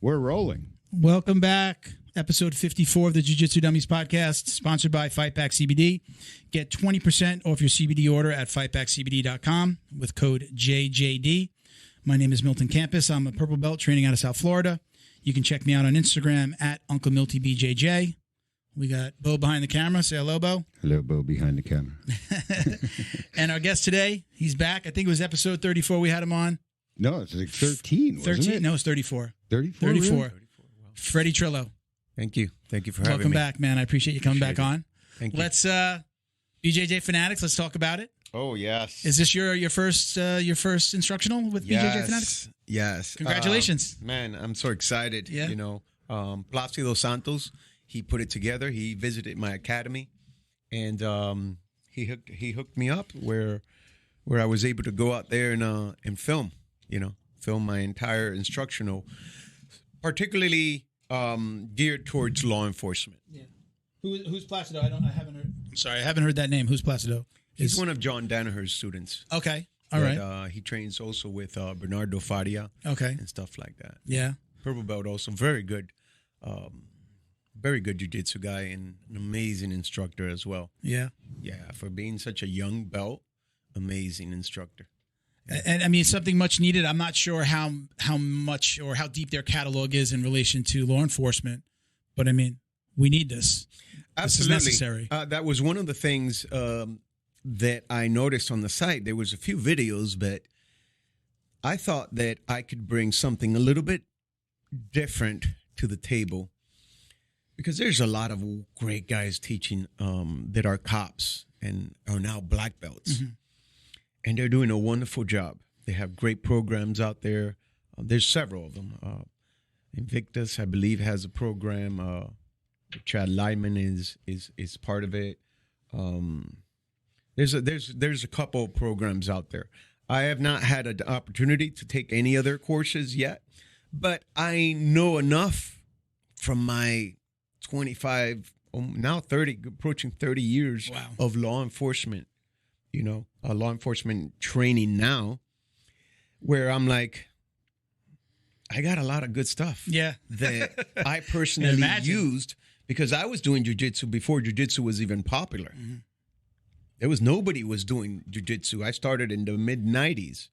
We're rolling. Welcome back. Episode 54 of the Jiu-Jitsu Dummies podcast, sponsored by Fightback CBD. Get 20% off your CBD order at fightbackcbd.com with code JJD. My name is Milton Campus. I'm a purple belt training out of South Florida. You can check me out on Instagram at Uncle Milty BJJ. We got Bo behind the camera. Say hello, Bo. Hello, Bo behind the camera. And our guest today, he's back. I think it was episode 34 we had him on. No, it's like 13, wasn't 13? it? No, it's 34. 34? 34. Really? Freddy Trillo. Thank you. Thank you for having me. Welcome back, man. I appreciate you coming back on. Thank you. Let's, BJJ Fanatics, let's talk about it. Oh, yes. Is this your first instructional with BJJ Fanatics? Yes. Congratulations. Man, I'm so excited. Yeah. You know, Placido Santos, he put it together. He visited my academy, and he hooked me up where I was able to go out there and film, film my entire instructional, particularly geared towards law enforcement. Yeah. Who's Placido? I haven't heard. I'm sorry, I haven't heard that name. Who's Placido? He's one of John Danaher's students. Okay. All right. He trains also with Bernardo Faria. Okay. And stuff like that. Yeah. Purple belt also, very good jiu-jitsu guy and an amazing instructor as well. Yeah. Yeah, for being such a young belt, amazing instructor. And I mean, something much needed. I'm not sure how much or how deep their catalog is in relation to law enforcement, but I mean, we need this. Absolutely. This is necessary. That was one of the things that I noticed on the site. There was a few videos, but I thought that I could bring something a little bit different to the table, because there's a lot of great guys teaching that are cops and are now black belts. Mm-hmm. And they're doing a wonderful job. They have great programs out there. There's several of them. Invictus, I believe, has a program. Chad Lyman is part of it. There's a couple of programs out there. I have not had an opportunity to take any other courses yet, but I know enough from my 25, now 30, approaching 30 years wow. of law enforcement. Law enforcement training now, where I'm like, I got a lot of good stuff. Yeah. That I personally used, because I was doing jiu-jitsu before jiu-jitsu was even popular. Mm-hmm. There was nobody was doing jiu-jitsu. I started in the mid-90s.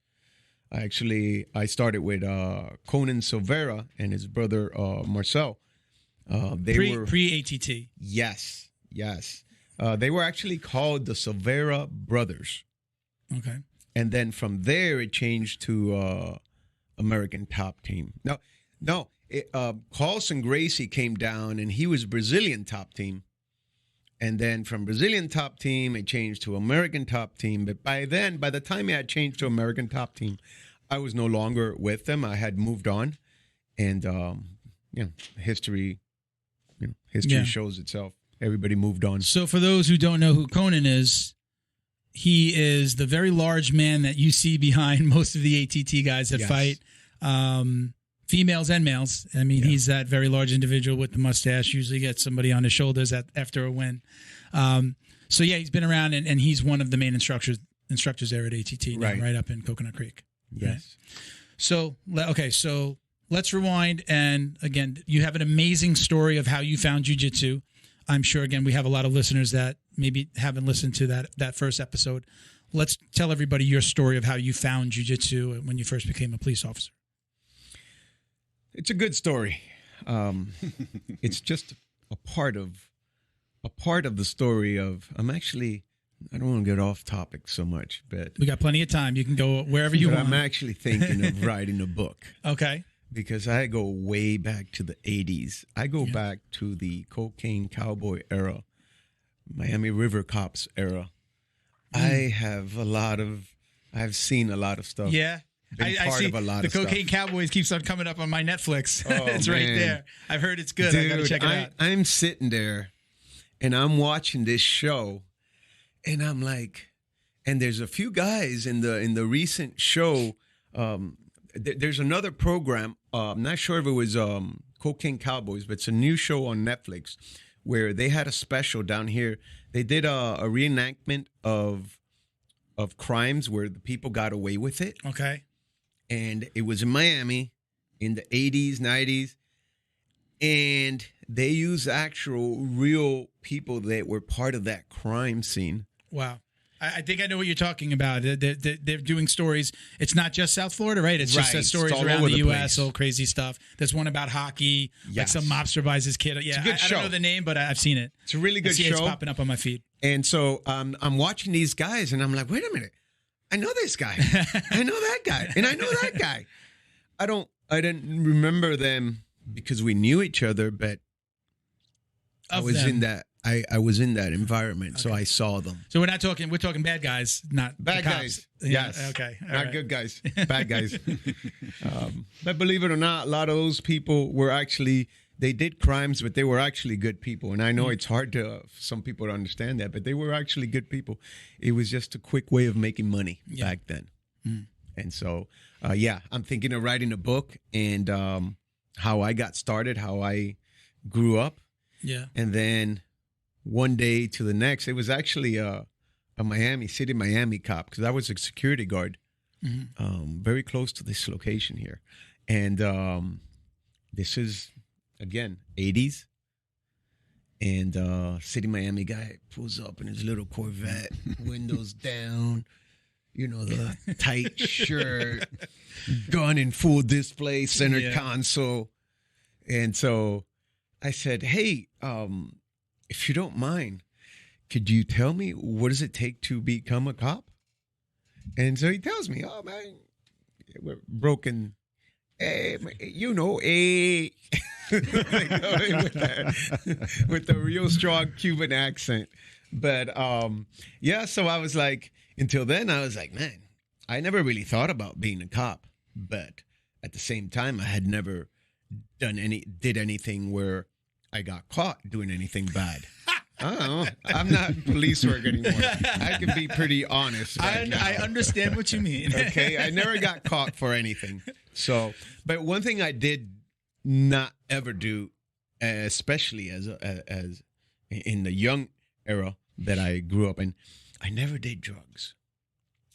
I started with Conan Silvera and his brother Marcel. They were pre-ATT. Yes. They were actually called the Silvera Brothers. Okay. And then from there, it changed to American Top Team. No. Carlson Gracie came down, and he was Brazilian Top Team. And then from Brazilian Top Team, it changed to American Top Team. But by the time it had changed to American Top Team, I was no longer with them. I had moved on. And, history shows itself. Everybody moved on. So for those who don't know who Conan is, he is the very large man that you see behind most of the ATT guys that fight, females and males. I mean, he's that very large individual with the mustache, usually gets somebody on his shoulders after a win. He's been around, and he's one of the main instructors there at ATT, right up in Coconut Creek. Yes. Right? So let's rewind. And again, you have an amazing story of how you found jiu-jitsu. I'm sure, again, we have a lot of listeners that maybe haven't listened to that first episode. Let's tell everybody your story of how you found jiu-jitsu when you first became a police officer. It's a good story. It's just a part of the story of. I don't want to get off topic so much, but we got plenty of time. You can go wherever you want. I'm actually thinking of writing a book. Okay. Because I go way back to the 80s. I go back to the cocaine cowboy era, Miami River Cops era. I've seen a lot of stuff. Yeah. I see of a lot the of Cocaine stuff. Cowboys keeps on coming up on my Netflix. Oh, it's right there. I've heard it's good. Dude, I got to check it out. I'm sitting there, and I'm watching this show, and I'm like, and there's a few guys in the recent show. There's another program. I'm not sure if it was Cocaine Cowboys, but it's a new show on Netflix where they had a special down here. They did a reenactment of crimes where the people got away with it. Okay. And it was in Miami in the 80s, 90s. and they use actual real people that were part of that crime scene. Wow. I think I know what you're talking about. They're doing stories. It's not just South Florida, right? It's just stories around the U.S., all crazy stuff. There's one about hockey, like some mobster buys his kid. Yeah, I don't know the name, but I've seen it. It's a really good show. It's popping up on my feed. And so I'm watching these guys, and I'm like, wait a minute. I know this guy. I know that guy. And I know that guy. I didn't remember them because we knew each other, but I was in that environment, so I saw them. So we're talking bad guys, not bad guys. Yes. Okay. Not good guys. Bad guys. But believe it or not, a lot of those people were actually, they did crimes, but they were actually good people. And I know it's hard for some people to understand that, but they were actually good people. It was just a quick way of making money back then. And so, I'm thinking of writing a book and how I got started, how I grew up. Yeah. And then one day to the next, it was actually a Miami cop, because I was a security guard very close to this location here. And this is, again, 80s. And City Miami guy pulls up in his little Corvette, windows down, the tight shirt, gun in full display, center console. And so I said, hey, if you don't mind, could you tell me what does it take to become a cop? And so he tells me, oh, man, we're broken. Hey, with the real strong Cuban accent. But so I was like, until then, I was like, man, I never really thought about being a cop. But at the same time, I had never did anything where I got caught doing anything bad. I don't know. I'm not in police work anymore. I can be pretty honest. I understand what you mean. Okay, I never got caught for anything. So, but one thing I did not ever do, especially as in the young era that I grew up in, I never did drugs.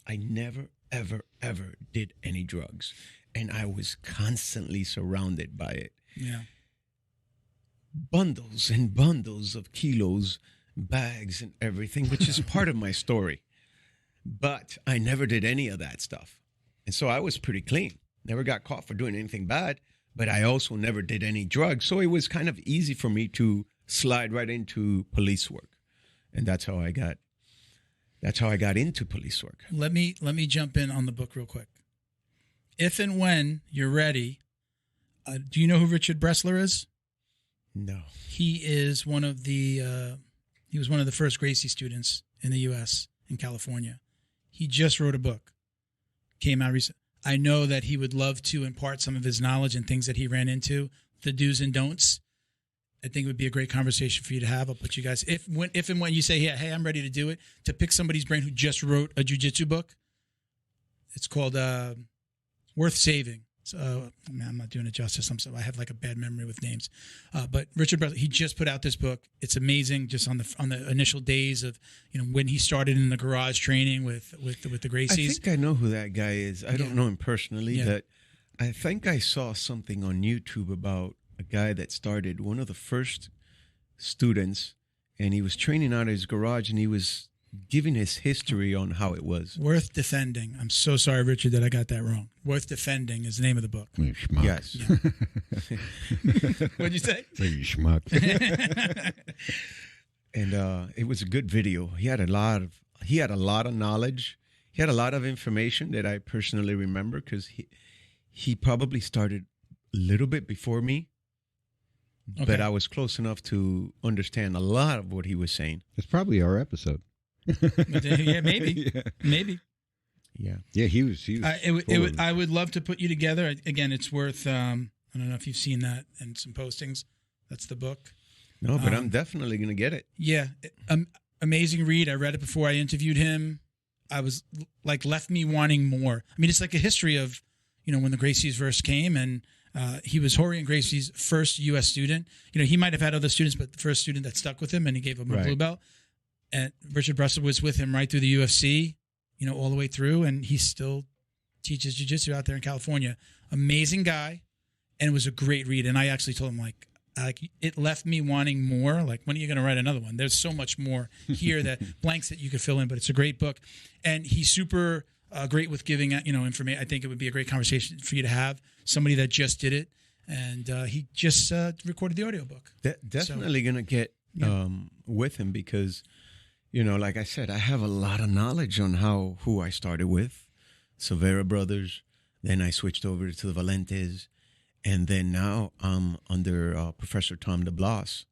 I never, ever, ever did any drugs. And I was constantly surrounded by it. Yeah. Bundles and bundles of kilos, bags and everything, which is part of my story. But I never did any of that stuff. And so I was pretty clean. Never got caught for doing anything bad, but I also never did any drugs. So it was kind of easy for me to slide right into police work. And that's how I got into police work. Let me jump in on the book real quick. If and when you're ready, do you know who Richard Bressler is? No. He is one of the he was one of the first Gracie students in the U.S. in California. He just wrote a book. Came out recently. I know that he would love to impart some of his knowledge and things that he ran into, the do's and don'ts. I think it would be a great conversation for you to have. I'll put you guys, if and when you say, hey, I'm ready to do it, to pick somebody's brain who just wrote a jiu-jitsu book. It's called Worth Saving. So, I'm not doing it justice. I have like a bad memory with names. But Richard Bressler, he just put out this book. It's amazing, just on the initial days of when he started in the garage training with the Gracies. I think I know who that guy is. I don't know him personally, but I think I saw something on YouTube about a guy that started, one of the first students, and he was training out of his garage, and he was giving his history on how it was. Worth Defending. I'm so sorry, Richard, that I got that wrong. Worth Defending is the name of the book. You schmuck. Yes. What'd you say? You schmuck. And it was a good video. He had a lot of knowledge. He had a lot of information that I personally remember, because he probably started a little bit before me. Okay. But I was close enough to understand a lot of what he was saying. It's probably our episode. Yeah, maybe. Yeah. Maybe. Yeah. Yeah, he was I would love to put you together. Again, it's worth, I don't know if you've seen that in some postings. That's the book. No, but I'm definitely going to get it. Yeah. Amazing read. I read it before I interviewed him. I was left me wanting more. I mean, it's like a history of, when the Gracies first came, and he was Horian Gracie's first U.S. student. He might have had other students, but the first student that stuck with him, and he gave him a blue belt. And Richard Bressler was with him right through the UFC, all the way through, and he still teaches jiu-jitsu out there in California. Amazing guy, and it was a great read. And I actually told him, like it left me wanting more. Like, when are you going to write another one? There's so much more here that blanks that you could fill in, but it's a great book. And he's super great with giving information. I think it would be a great conversation for you to have somebody that just did it, and he just recorded the audiobook. Definitely going to get with him because, like I said, I have a lot of knowledge on who I started with, Silveira Brothers. Then I switched over to the Valentes. And then now I'm under Professor Tom DeBlass.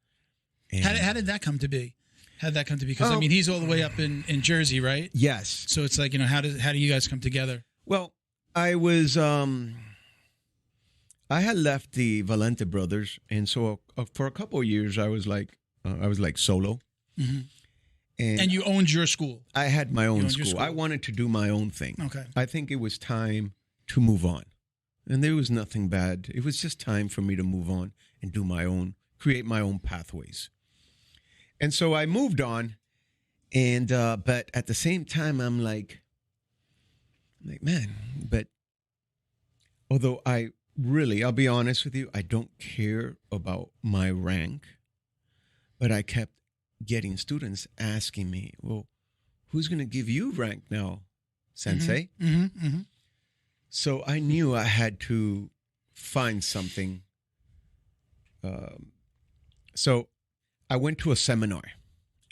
How did that come to be? How did that come to be? Because, he's all the way up in Jersey, right? Yes. So it's like, how do you guys come together? Well, I was, I had left the Valente brothers. And so for a couple of years, I was like solo. Mm-hmm. And you owned your school? I had my own school. I wanted to do my own thing. Okay. I think it was time to move on. And there was nothing bad. It was just time for me to move on and do create my own pathways. And so I moved on. And, but at the same time, I'm like, man, but although I'll be honest with you, I don't care about my rank, but I kept getting students asking me, well, who's going to give you rank now, Sensei? Mm-hmm. Mm-hmm. So I knew I had to find something. So I went to a seminar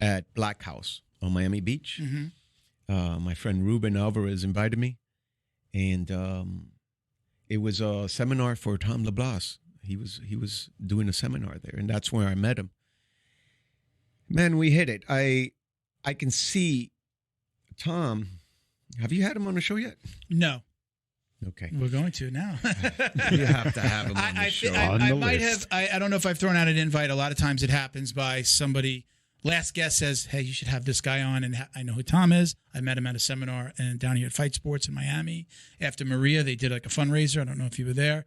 at Black House on Miami Beach. Mm-hmm. My friend Ruben Alvarez invited me, and it was a seminar for Tom DeBlass. He was doing a seminar there, and that's where I met him. Man, we hit it. I can see Tom. Have you had him on the show yet? No. Okay. We're going to now. You have to have him on the show. I might have. I don't know if I've thrown out an invite. A lot of times it happens by somebody. Last guest says, hey, you should have this guy on. And I know who Tom is. I met him at a seminar and down here at Fight Sports in Miami. After Maria, they did like a fundraiser. I don't know if you were there.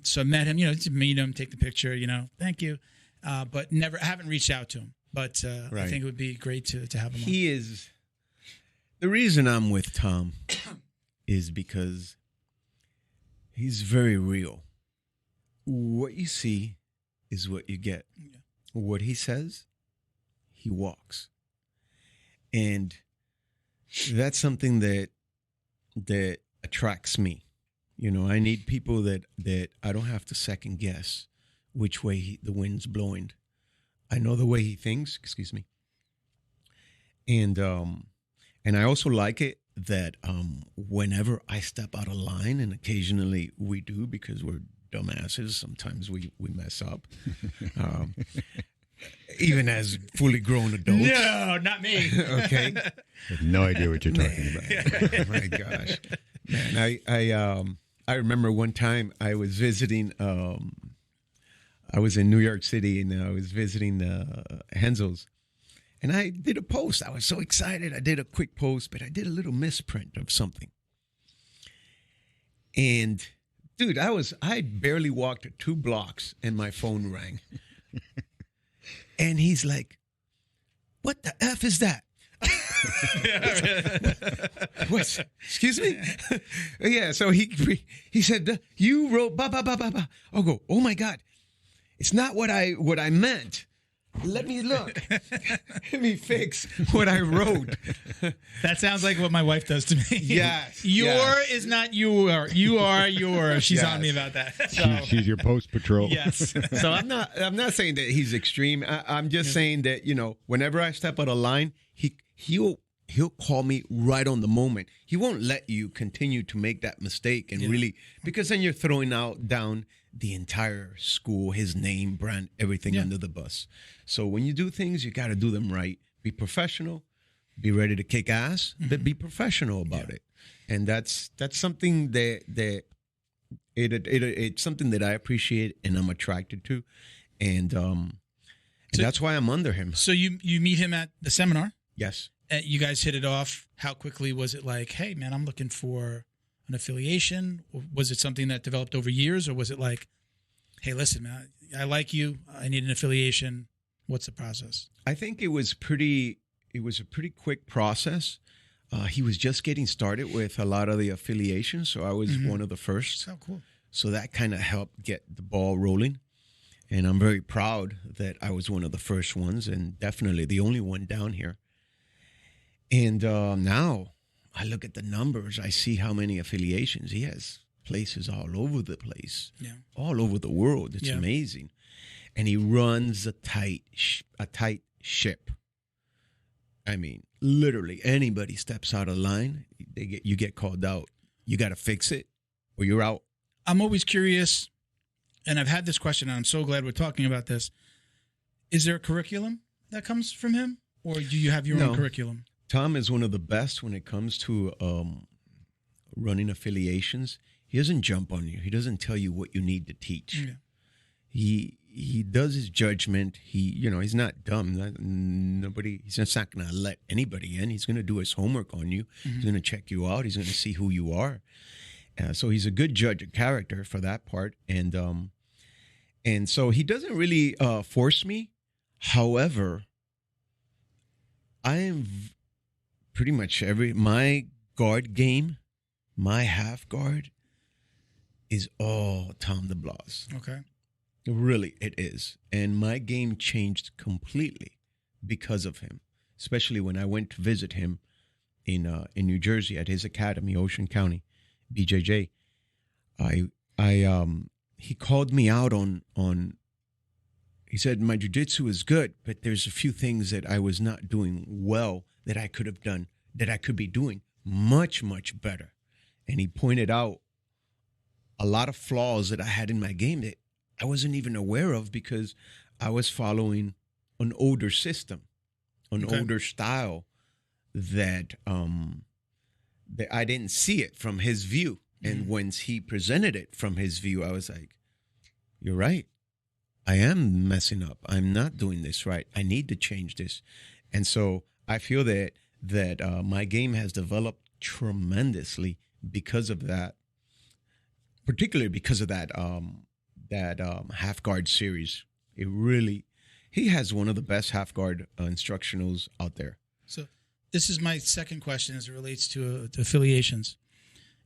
So I met him, to meet him, take the picture, thank you. But I haven't reached out to him. But right. I think it would be great to have him on. He is. The reason I'm with Tom is because he's very real. What you see is what you get. Yeah. What he says, he walks. And that's something that attracts me. I need people that I don't have to second guess which way the wind's blowing. I know the way he thinks, excuse me. And I also like it that whenever I step out of line, and occasionally we do because we're dumbasses, sometimes we mess up. Even as fully grown adults. No, not me. Okay. I have no idea what you're talking about. Oh my gosh. Man, I remember one time I was visiting, I was in New York City and I was visiting Henzel's. And I did a post. I was so excited. I did a quick post, but I did a little misprint of something. And dude, I barely walked 2 blocks and my phone rang. And he's like, what the F is that? What? Excuse me? Yeah, so he said, you wrote ba ba ba ba ba. I'll go, oh my God. It's not what I meant. Let me look. Let me fix what I wrote. That sounds like what my wife does to me. Yes. Is not your. You are your. She's on me about that. So. She's your post patrol. Yes. So I'm not saying that he's extreme. I'm just saying that, whenever I step out of line, he'll call me right on the moment. He won't let you continue to make that mistake and really, because then you're throwing down the entire school, his name, brand, everything under the bus. So when you do things, you got to do them right. Be professional, be ready to kick ass, but be professional about it. And that's something that it's something that I appreciate and I'm attracted to. And that's why I'm under him. So you meet him at the seminar? Yes. You guys hit it off. How quickly was it like, hey, man, I'm looking for an affiliation? Or was it something that developed over years? Or was it like, hey, listen, man, I like you. I need an affiliation. What's the process? I think it was a pretty quick process. He was just getting started with a lot of the affiliations. So I was one of the first. Oh, cool. So that kind of helped get the ball rolling. And I'm very proud that I was one of the first ones and definitely the only one down here. And now I look at the numbers. I see how many affiliations he has. Places all over the place, all over the world. It's amazing. And he runs a tight ship. I mean, literally, anybody steps out of line, you get called out. You got to fix it or you're out. I'm always curious, and I've had this question, and I'm so glad we're talking about this. Is there a curriculum that comes from him, or do you have your own curriculum? Tom is one of the best when it comes to running affiliations. He doesn't jump on you. He doesn't tell you what you need to teach. Yeah. He does his judgment. He's not dumb. He's just not going to let anybody in. He's going to do his homework on you. Mm-hmm. He's going to check you out. He's going to see who you are. So he's a good judge of character for that part. And so he doesn't really force me. However, I am pretty much my guard game, my half guard is all Tom DeBlass. Okay. Really, it is. And my game changed completely because of him, especially when I went to visit him in New Jersey at his academy, Ocean County, BJJ. He called me out on he said, my jiu-jitsu is good, but there's a few things that I was not doing well that I could have done, that I could be doing much, much better. And he pointed out a lot of flaws that I had in my game that I wasn't even aware of because I was following an older system, an older style that I didn't see it from his view. And once he presented it from his view, I was like, you're right. I am messing up. I'm not doing this right. I need to change this. And so I feel that my game has developed tremendously because of that, particularly because of that half guard series. He has one of the best half guard instructionals out there. So this is my second question as it relates to affiliations.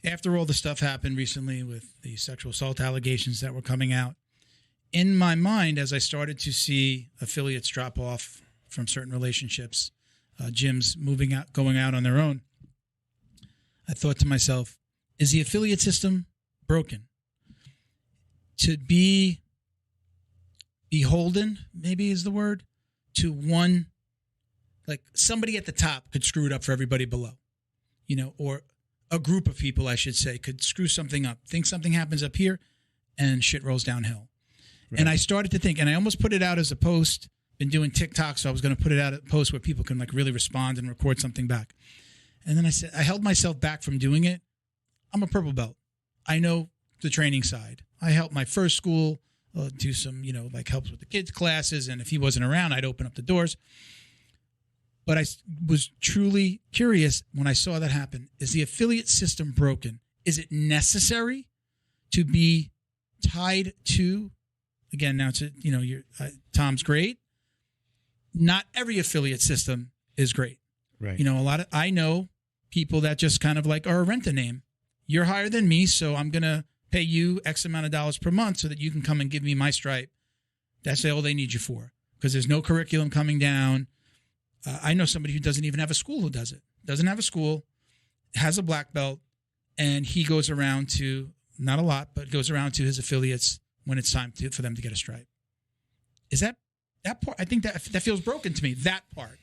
After all the stuff happened recently with the sexual assault allegations that were coming out, in my mind, as I started to see affiliates drop off from certain relationships, gyms going out on their own, I thought to myself, is the affiliate system broken? To be beholden, maybe is the word, to one, like somebody at the top could screw it up for everybody below, or a group of people, I should say, could screw something up, think something happens up here, and shit rolls downhill. Right. And I started to think, and I almost put it out as a post, been doing TikTok, so I was going to put it out as a post where people can like really respond and record something back. And then I held myself back from doing it. I'm a purple belt. I know the training side. I helped my first school do some, like helps with the kids' classes. And if he wasn't around, I'd open up the doors. But I was truly curious when I saw that happen. Is the affiliate system broken? Is it necessary to be tied to, again, now it's, Tom's great. Not every affiliate system is great. Right. I know people that just kind of like are a rent-a-name. You're higher than me, so I'm going to pay you X amount of dollars per month so that you can come and give me my stripe. That's all they need you for, because there's no curriculum coming down. I know somebody who doesn't even have a school who does it. Doesn't have a school, has a black belt, and he goes around to, not a lot, but goes around to his affiliates when it's time for them to get a stripe. Is that part? I think that feels broken to me, that part.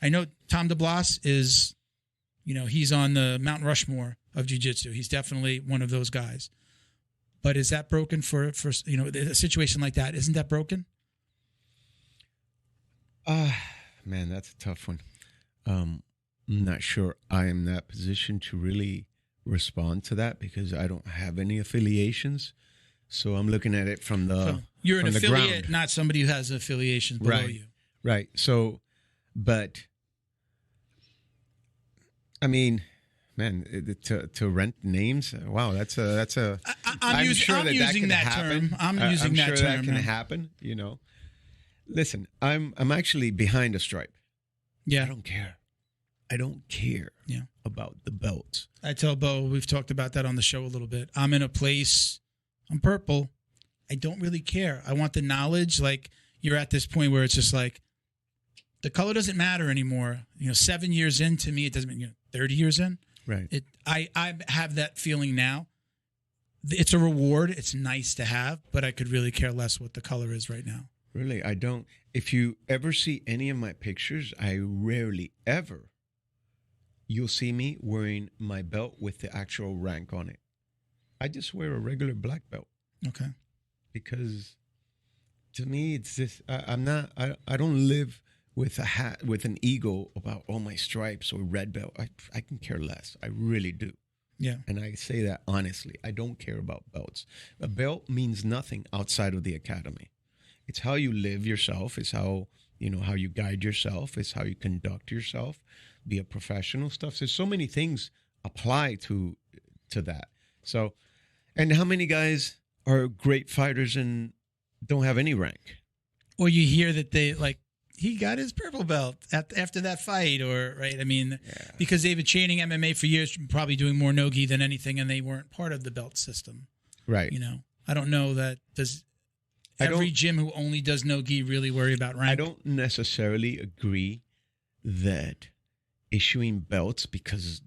I know Tom DeBlass is, he's on the Mount Rushmore of jiu-jitsu. He's definitely one of those guys. But is that broken for a situation like that? Isn't that broken? Man, that's a tough one. I'm not sure I am in that position to really respond to that because I don't have any affiliations. So I'm looking at it from the you're an affiliate, ground. Not somebody who has affiliations below you. Right. So, but I mean, man, to rent names. Wow, that's a. I'm using that term. I'm using that term. That can happen. Listen, I'm actually behind a stripe. Yeah. I don't care. Yeah. About the belts. I tell Bo, we've talked about that on the show a little bit. I'm in a place, I'm purple. I don't really care. I want the knowledge. Like, you're at this point where it's just like, the color doesn't matter anymore. 7 years in, to me, it doesn't mean 30 years in. Right. I have that feeling now. It's a reward. It's nice to have, but I could really care less what the color is right now. Really, I don't. If you ever see any of my pictures, I rarely ever, you'll see me wearing my belt with the actual rank on it. I just wear a regular black belt. Okay. Because to me, it's just, I don't live with a hat, with an ego about all my stripes or red belt. I can care less. I really do. Yeah. And I say that honestly. I don't care about belts. A belt means nothing outside of the academy. It's how you live yourself. It's how you guide yourself. It's how you conduct yourself. Be a professional stuff. There's so many things apply to that. So, and how many guys are great fighters and don't have any rank? Or you hear that he got his purple belt after that fight, or right? I mean, because they've been training MMA for years, probably doing more no-gi than anything, and they weren't part of the belt system. Right. I don't know that every gym who only does no-gi really worry about rank. I don't necessarily agree that issuing belts because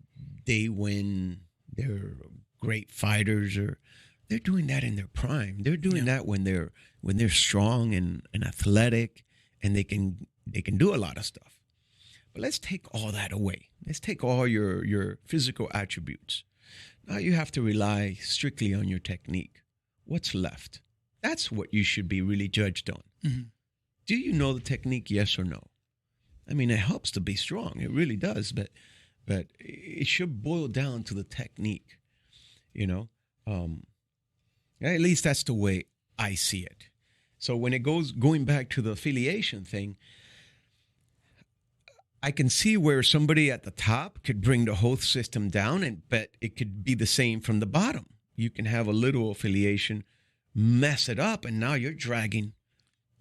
they win, they're great fighters, or they're doing that in their prime. They're doing that when they're strong and athletic, and they can do a lot of stuff. But let's take all that away. Let's take all your physical attributes. Now you have to rely strictly on your technique. What's left? That's what you should be really judged on. Mm-hmm. Do you know the technique, yes or no? I mean, it helps to be strong. It really does. But it should boil down to the technique, At least that's the way I see it. So when going back to the affiliation thing, I can see where somebody at the top could bring the whole system down, but it could be the same from the bottom. You can have a little affiliation, mess it up, and now you're dragging.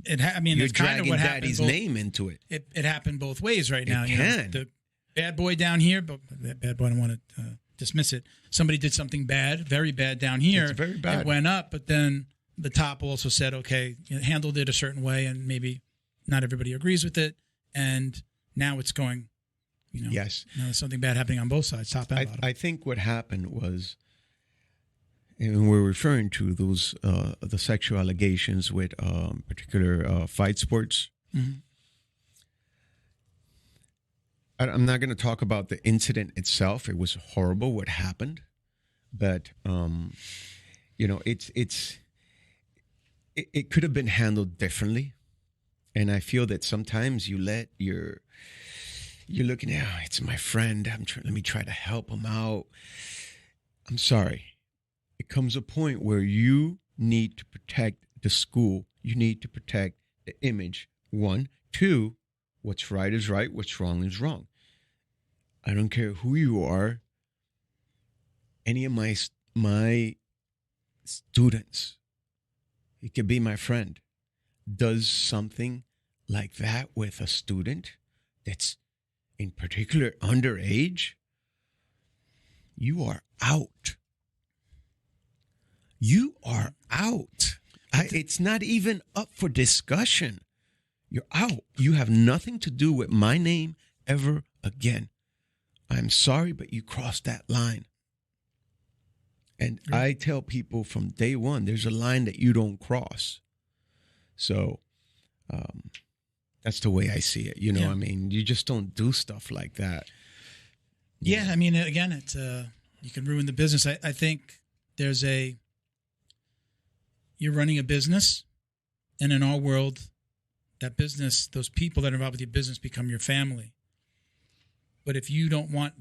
It's kind of what happened. Daddy's name into it. It happened both ways right now. It can. The bad boy down here, but that bad boy, I don't want to dismiss it. Somebody did something bad, very bad down here. It's very bad. It went up, but then the top also said, okay, handled it a certain way, and maybe not everybody agrees with it. And now it's going, yes, there's something bad happening on both sides, top and bottom. I think what happened was, and we're referring to those the sexual allegations with particular fight sports. Mm-hmm. I'm not going to talk about the incident itself. It was horrible what happened, but it could have been handled differently. And I feel that sometimes you let you're looking at, it's my friend. Let me try to help him out. I'm sorry. It comes a point where you need to protect the school. You need to protect the image. 1, 2, what's right is right. What's wrong is wrong. I don't care who you are. Any of my students, it could be my friend, does something like that with a student that's in particular underage, you are out. You are out. It's not even up for discussion. You're out. You have nothing to do with my name ever again. I'm sorry, but you crossed that line. And I tell people from day one, there's a line that you don't cross. So that's the way I see it. I mean, you just don't do stuff like that. Yeah, I mean, again, it's you can ruin the business. I think there's you're running a business, and in our world, that business, those people that are involved with your business become your family. But if you don't want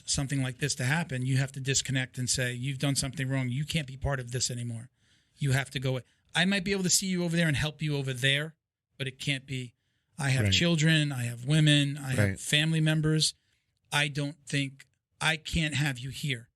something like this to happen, you have to disconnect and say, you've done something wrong. You can't be part of this anymore. You have to go. I might be able to see you over there and help you over there, but it can't be. I have children. I have women. I have family members. I can't have you here.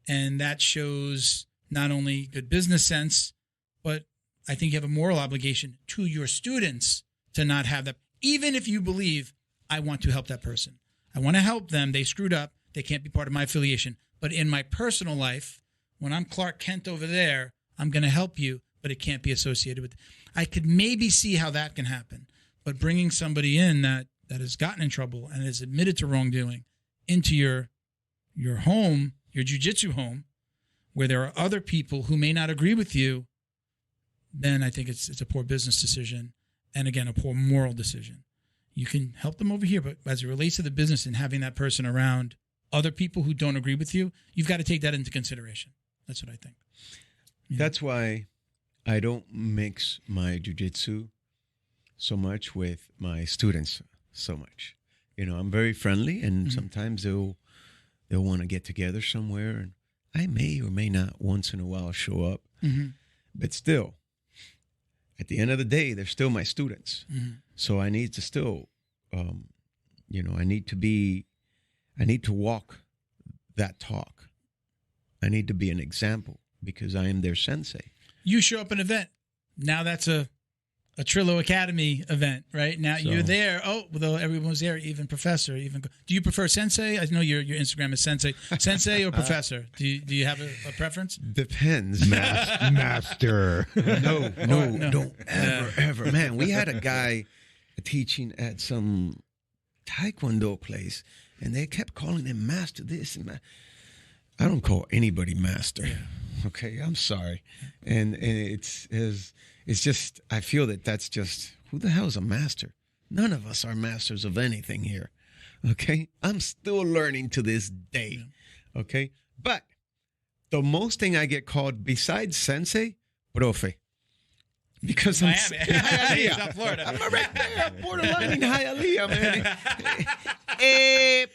And that shows not only good business sense, but I think you have a moral obligation to your students to not have that. Even if you believe, I want to help that person. I want to help them. They screwed up. They can't be part of my affiliation. But in my personal life, when I'm Clark Kent over there, I'm going to help you. but it can't be associated with. I could maybe see how that can happen, but bringing somebody in that has gotten in trouble and has admitted to wrongdoing into your home, your jiu-jitsu home, where there are other people who may not agree with you, then I think it's a poor business decision, and again, a poor moral decision. You can help them over here, but as it relates to the business and having that person around other people who don't agree with you, you've got to take that into consideration. That's what I think. That's why I don't mix my jiu-jitsu so much with my students so much. You know, I'm very friendly, and sometimes they'll want to get together somewhere, and I may or may not once in a while show up. But still, at the end of the day, they're still my students. So I need to still, I need to walk that talk. I need to be an example because I am their sensei. You show up at an event. Now that's a Trillo Academy event, right? Now you're there. Oh, though everyone was there, even professor. Do you prefer sensei? I know your Instagram is sensei or professor. Do you have a preference? Depends. Master. No, don't ever. Man, we had a guy teaching at some Taekwondo place, and they kept calling him master this and that. I don't call anybody master. Okay, I'm sorry. And it's just, I feel that's just, who the hell is a master? None of us are masters of anything here. Okay? I'm still learning to this day. Okay? But the most thing I get called besides sensei, profe. Because I'm South Florida. I'm right there, borderline in Hialeah, man.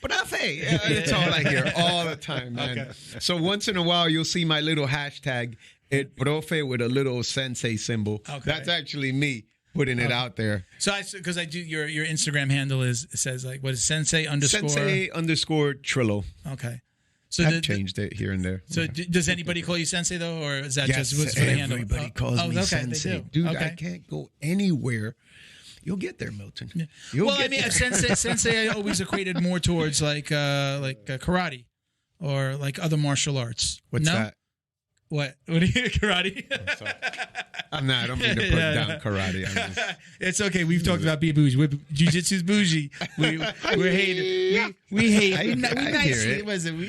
Profe. That's all I hear all the time, man. Okay. So once in a while, you'll see my little hashtag, profe with a little sensei symbol. Okay. That's actually me putting it out there. So because I do your Instagram handle says like, what is sensei underscore? Sensei underscore Trillo. Okay. So I've changed it here and there. So does anybody call you sensei though, or is that just what's for the handle? Everybody calls me sensei. Dude, I can't go anywhere. You'll get there, Milton. Yeah. Sensei I always equated more towards like karate or like other martial arts. What's that? What are you, karate? I don't mean to put down karate. It's okay. We've talked about being bougie. Jiu-jitsu's bougie. We're hated. We hate.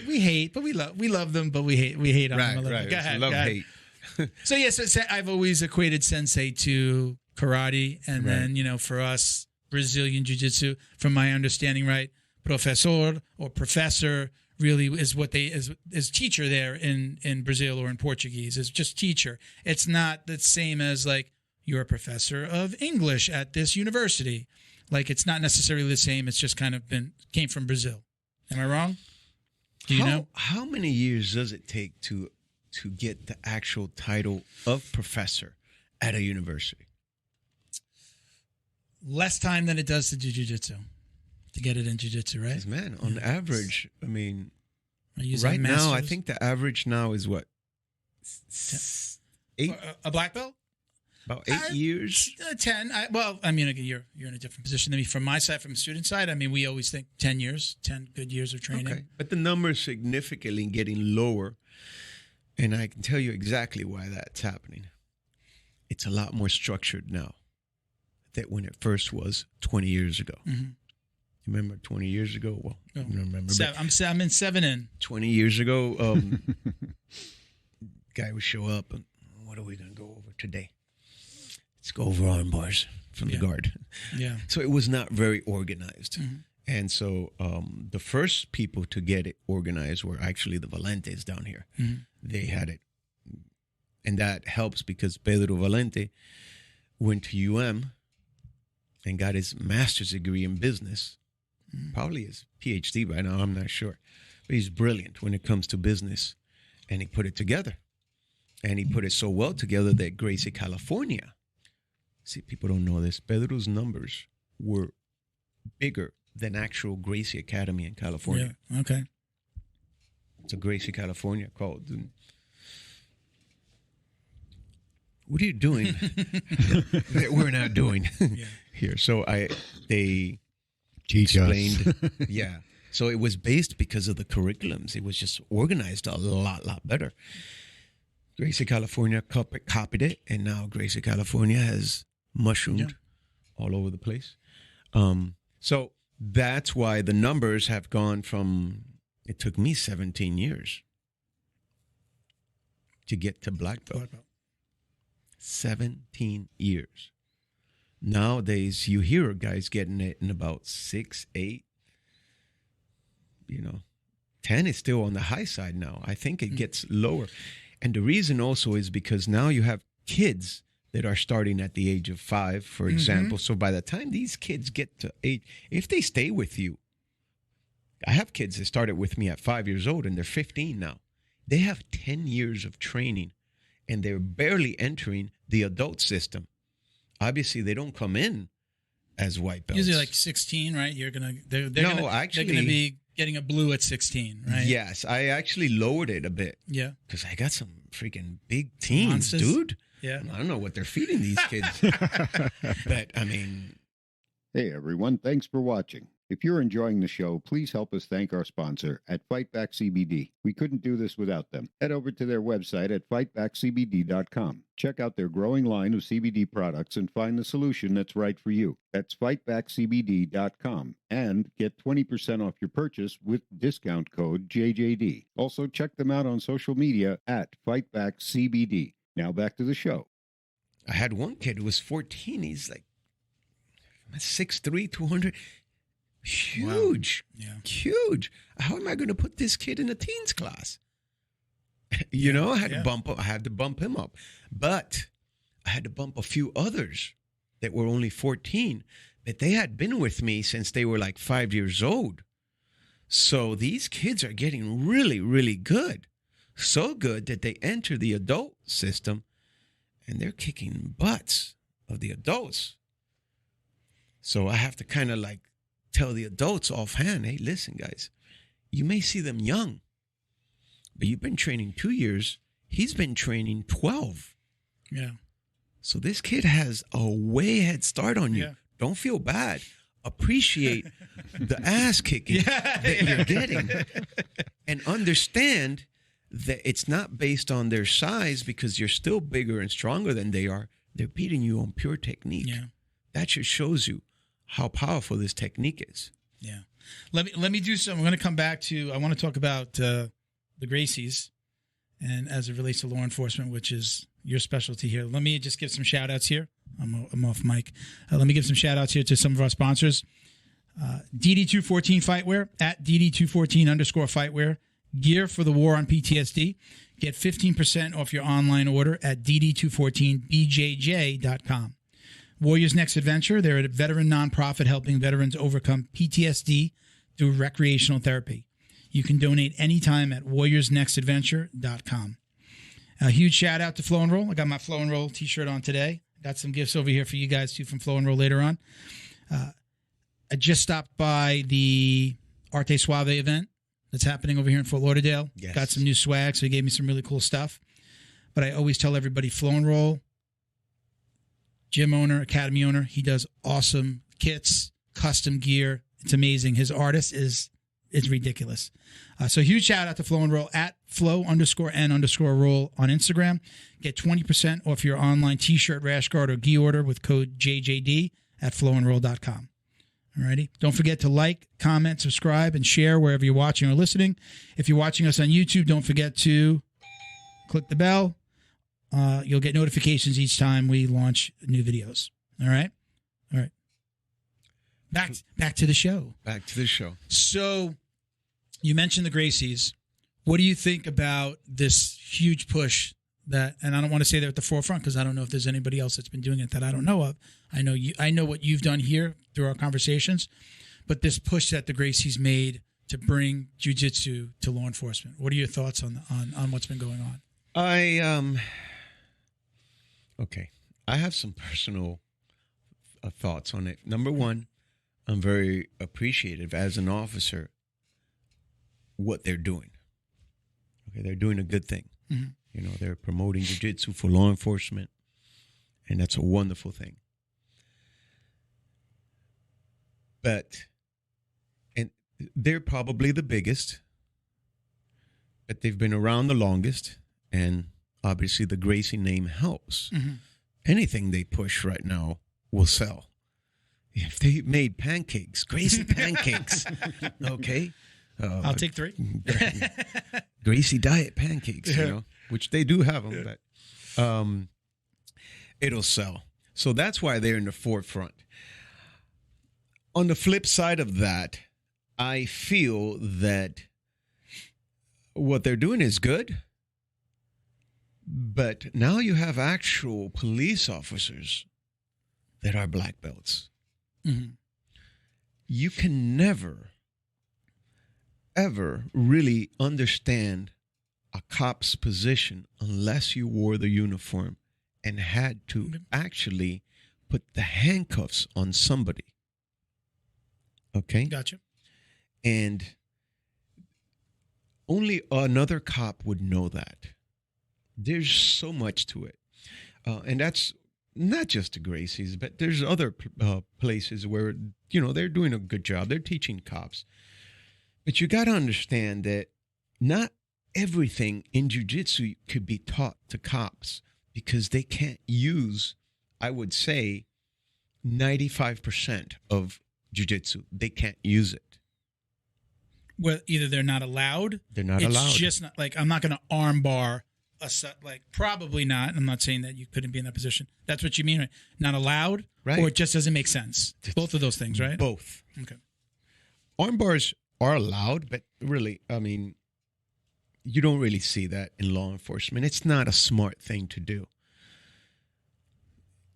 We hate, but we love them, but we hate them a little bit. Go ahead. Love hate. So yes, I've always equated sensei to karate, and then for us Brazilian jiu-jitsu, from my understanding, right, professor or professor really is what they is teacher there in Brazil or in Portuguese. It's just teacher. It's not the same as like you're a professor of English at this university. Like it's not necessarily the same. It's just kind of came from Brazil. Am I wrong? Do you know? How many years does it take to get the actual title of professor at a university? Less time than it does to jiu-jitsu. To get it in jiu-jitsu, right? Man, on average, I mean, right now, I think the average now is what? 8? A black belt? About 8 years? 10. You're in a different position than me. From my side, from the student side, I mean, we always think 10 years, 10 good years of training. Okay. But the number is significantly getting lower, and I can tell you exactly why that's happening. It's a lot more structured now than when it first was 20 years ago. Mm-hmm. Remember 20 years ago? Well, I don't remember. I'm in 7 in. 20 years ago, guy would show up and what are we going to go over today? Let's go over arm bars from the guard. Yeah. So it was not very organized. Mm-hmm. And so the first people to get it organized were actually the Valentes down here. Mm-hmm. They had it. And that helps because Pedro Valente went to UM and got his master's degree in business. Probably his PhD by now, I'm not sure. But he's brilliant when it comes to business. And he put it together. And he put it so well together that Gracie, California. See, people don't know this. Pedro's numbers were bigger than actual Gracie Academy in California. Yeah, okay. It's a Gracie, California called. What are you doing that we're not doing here? So they explained. Yeah. So it was based because of the curriculums. It was just organized a lot better. Gracie, California copied it, and now Gracie, California has mushroomed all over the place. So that's why the numbers have gone from, it took me 17 years to get to black belt. 17 years. Nowadays, you hear guys getting it in about 6, 8. 10 is still on the high side now. I think it gets lower. And the reason also is because now you have kids that are starting at the age of 5, for example. So by the time these kids get to 8, if they stay with you, I have kids that started with me at 5 years old and they're 15 now. They have 10 years of training and they're barely entering the adult system. Obviously, they don't come in as white belts. Usually like 16, right? They're gonna be getting a blue at 16, right? Yes, I actually lowered it a bit. Yeah. Because I got some freaking big teens, Monsters. dude. Yeah. I don't know what they're feeding these kids. But, I mean... Hey, everyone. Thanks for watching. If you're enjoying the show, please help us thank our sponsor at Fightback CBD. We couldn't do this without them. Head over to their website at fightbackcbd.com. Check out their growing line of CBD products and find the solution that's right for you. That's fightbackcbd.com. And get 20% off your purchase with discount code JJD. Also, check them out on social media at FightbackCBD. Now back to the show. I had one kid who was 14. He's like 6'3", 200. Huge. Wow. Yeah. Huge. How am I going to put this kid in a teens class? I had to bump him up. But I had to bump a few others that were only 14, but they had been with me since they were like 5 years old. So these kids are getting really, really good. So good that they enter the adult system and they're kicking butts of the adults. So I have to kind of like tell the adults offhand, hey, listen, guys, you may see them young, but you've been training 2 years. He's been training 12. Yeah. So this kid has a way head start on you. Yeah. Don't feel bad. Appreciate the ass kicking that you're getting. And understand that it's not based on their size because you're still bigger and stronger than they are. They're beating you on pure technique. Yeah. That just shows you how powerful this technique is. Yeah. Let me do some. I'm going to come back to, I want to talk about the Gracies and as it relates to law enforcement, which is your specialty here. Let me just give some shout outs here. I'm off mic. Let me give some shout outs here to some of our sponsors. DD214 Fightwear at DD214_Fightwear. Gear for the war on PTSD. Get 15% off your online order at DD214BJJ.com. Warriors Next Adventure, they're a veteran nonprofit helping veterans overcome PTSD through recreational therapy. You can donate anytime at warriorsnextadventure.com. A huge shout out to Flow and Roll. I got my Flow and Roll t-shirt on today. Got some gifts over here for you guys too from Flow and Roll later on. I just stopped by the Arte Suave event that's happening over here in Fort Lauderdale. Yes. Got some new swag, so he gave me some really cool stuff. But I always tell everybody, Flow and Roll, gym owner, academy owner, he does awesome kits, custom gear. It's amazing. His artist is ridiculous. So huge shout out to Flow and Roll at flow_n_roll on Instagram. Get 20% off your online t-shirt, rash guard, or gi order with code JJD at flowandroll.com. Alrighty. Don't forget to like, comment, subscribe, and share wherever you're watching or listening. If you're watching us on YouTube, don't forget to click the bell. You'll get notifications each time we launch new videos. All right? All right. Back to the show. Back to the show. So you mentioned the Gracies. What do you think about this huge push that, and I don't want to say they're at the forefront because I don't know if there's anybody else that's been doing it that I don't know of. I know what you've done here through our conversations, but this push that the Gracies made to bring jiu-jitsu to law enforcement. What are your thoughts on what's been going on? Okay. I have some personal thoughts on it. Number one, I'm very appreciative as an officer what they're doing. Okay, they're doing a good thing. Mm-hmm. You know, they're promoting jiu-jitsu for law enforcement, and that's a wonderful thing. But, and they're probably the biggest, but they've been around the longest, and obviously the Gracie name helps. Mm-hmm. Anything they push right now will sell. If they made pancakes, Gracie pancakes, okay. I'll take 3. Gracie diet pancakes, which they do have them, but it'll sell. So that's why they're in the forefront. On the flip side of that, I feel that what they're doing is good, but now you have actual police officers that are black belts. Mm-hmm. You can never, ever really understand a cop's position unless you wore the uniform and had to actually put the handcuffs on somebody. Okay? Gotcha. And only another cop would know that. There's so much to it. And that's not just the Gracies, but there's other places where, they're doing a good job. They're teaching cops. But you got to understand that not everything in jiu-jitsu could be taught to cops because they can't use, I would say, 95% of jiu-jitsu. They can't use it. Well, either they're not allowed. They're not allowed. It's just not like, I'm not going to arm bar a set, like, probably not. I'm not saying that you couldn't be in that position. That's what you mean, right? Not allowed, right? Or it just doesn't make sense. Both of those things, right? Both. Okay. Arm bars are allowed, but really, I mean, you don't really see that in law enforcement. It's not a smart thing to do.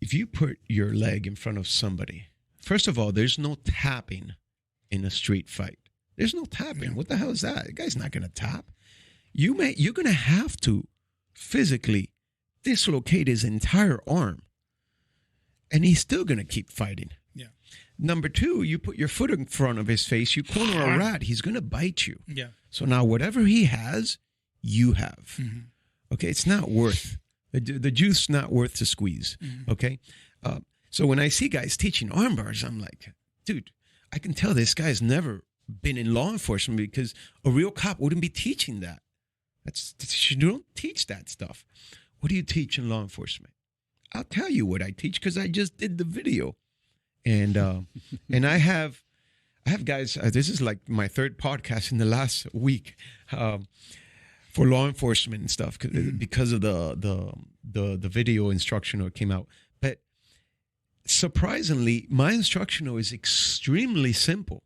If you put your leg in front of somebody, first of all, there's no tapping in a street fight. There's no tapping. Yeah. What the hell is that? The guy's not going to tap. You're going to have to physically dislocate his entire arm, and he's still going to keep fighting. Yeah. Number 2, you put your foot in front of his face, you corner a rat, he's going to bite you. Yeah. So now whatever he has, you have. Mm-hmm. Okay, it's not worth, the juice not worth the squeeze. Mm-hmm. Okay? So when I see guys teaching arm bars, I'm like, dude, I can tell this guy's never been in law enforcement because a real cop wouldn't be teaching that. You don't teach that stuff. What do you teach in law enforcement? I'll tell you what I teach because I just did the video. And and I have guys. This is like my 3rd podcast in the last week for law enforcement and stuff because of the video instructional came out. But surprisingly, my instructional is extremely simple.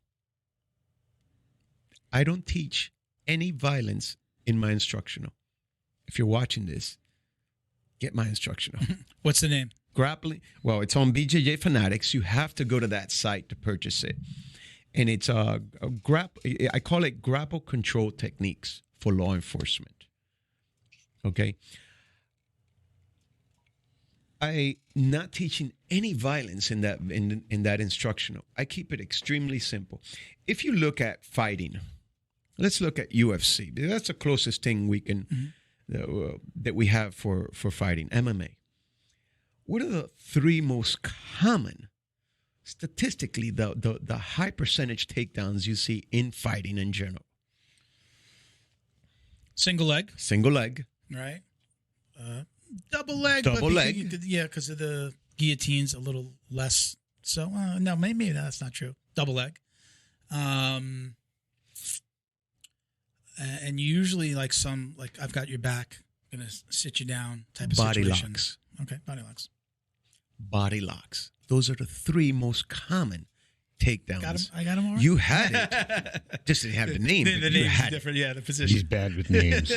I don't teach any violence in my instructional. If you're watching this, get my instructional. What's the name? Grappling. Well, it's on BJJ Fanatics. You have to go to that site to purchase it. And it's I call it grapple control techniques for law enforcement. Okay. I not teaching any violence in that instructional. I keep it extremely simple. If you look at fighting, let's look at UFC. That's the closest thing we can that we have for fighting, MMA. What are the 3 most common, statistically, the high percentage takedowns you see in fighting in general? Single leg. Single leg. Right. Double leg. Double leg. Yeah, because of the guillotines a little less. So, no, maybe that's not true. Double leg. And usually like I've got your back, gonna sit you down type of body situation. Locks. Okay, body locks. Body locks. Those are the 3 most common takedowns. I got them all right. You had it. Just didn't have the name. The name is different. Yeah, the position. He's bad with names.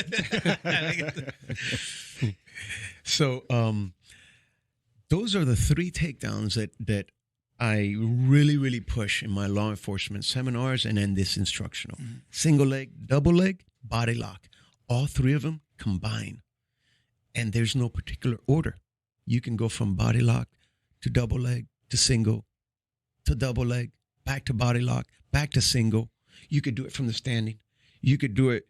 So those are the 3 takedowns that I really, really push in my law enforcement seminars and in this instructional. Mm-hmm. Single leg, double leg, body lock. All 3 of them combine. And there's no particular order. You can go from body lock to double leg to single to double leg, back to body lock, back to single. You could do it from the standing. You could do it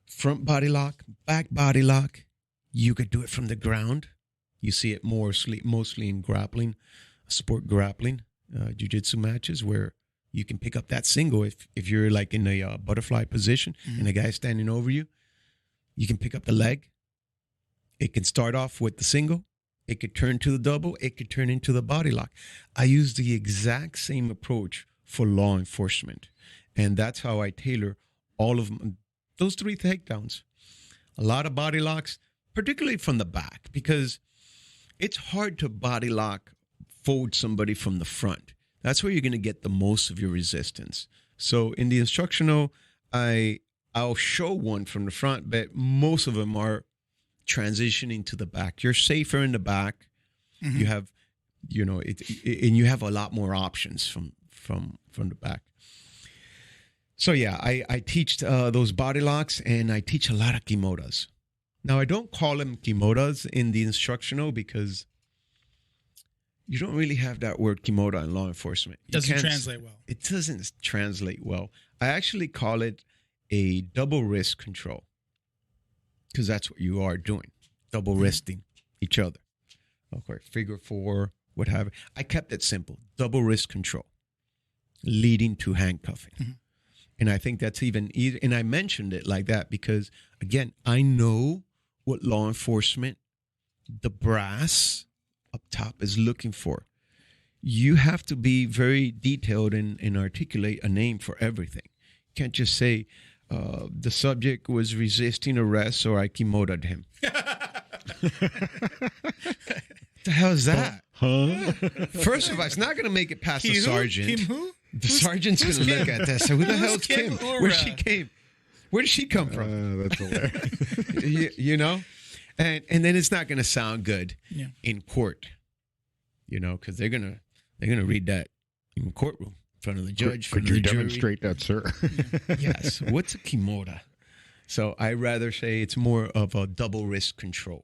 front body lock, back body lock. You could do it from the ground. You see it mostly in grappling, sport grappling, jiu-jitsu matches where you can pick up that single if you're like in a butterfly position and the guy's standing over you. You can pick up the leg It can start off with the single. It could turn to the double. It could turn into the body lock. I use the exact same approach for law enforcement. And that's how I tailor all of those 3 takedowns. A lot of body locks, particularly from the back, because it's hard to body lock, fold somebody from the front. That's where you're going to get the most of your resistance. So in the instructional, I'll show one from the front, but most of them are transitioning to the back. You're safer in the back. Mm-hmm. You have, and you have a lot more options from the back. So yeah, I teach those body locks, and I teach a lot of kimodas. Now, I don't call them kimodas in the instructional because you don't really have that word kimoda in law enforcement. It doesn't translate well. It doesn't translate well. I actually call it a double wrist control because that's what you are doing, double wristing each other. Okay, figure 4, what have you. I kept it simple, double wrist control, leading to handcuffing. Mm-hmm. And I think that's even easier. And I mentioned it like that because, again, I know what law enforcement, the brass up top is looking for. You have to be very detailed and articulate a name for everything. You can't just say the subject was resisting arrest, so I kimoto'd him. The hell is that? Huh? First of all, it's not going to make it past the sergeant. Kim who? The sergeant's going to look at that. So who the hell's Kim? Where did she come from? That's hilarious. you know? And then it's not going to sound good in court, because they're going to read that in the courtroom in front of the judge. Could you demonstrate that, sir? Yes. What's a kimota? So I rather say it's more of a double wrist control.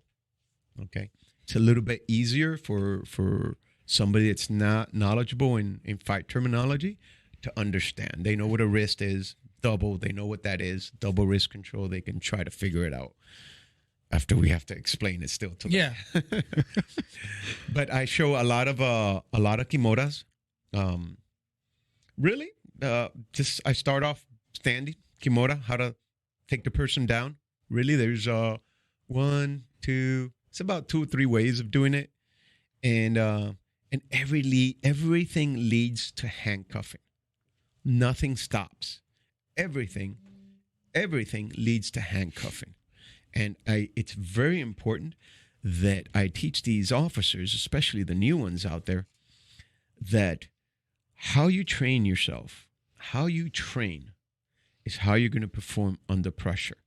Okay. It's a little bit easier for somebody that's not knowledgeable in fight terminology to understand. They know what a wrist is, double. They know what that is, double wrist control. They can try to figure it out after we have to explain it still to them. Yeah. But I show a lot of kimotas. Really, I start off standing kimota, how to take the person down. Really, there's 1, 2. It's about 2 or 3 ways of doing it, and everything leads to handcuffing. Nothing stops. Everything leads to handcuffing, and it's very important that I teach these officers, especially the new ones out there, that how you train yourself, how you train, is how you're going to perform under pressure.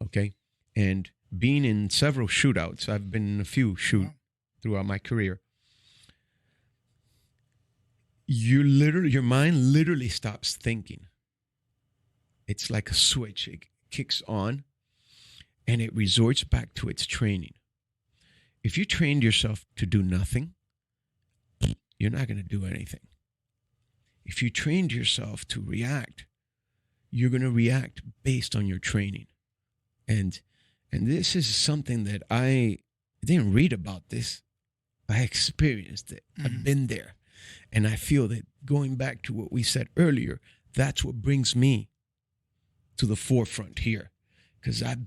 Okay, and being in several shootouts, I've been in a few throughout my career. Your mind literally stops thinking. It's like a switch. It kicks on and it resorts back to its training. If you trained yourself to do nothing, you're not going to do anything. If you trained yourself to react, you're going to react based on your training. And this is something that I didn't read about this. I experienced it. Mm-hmm. I've been there. And I feel that going back to what we said earlier, that's what brings me to the forefront here. Because I've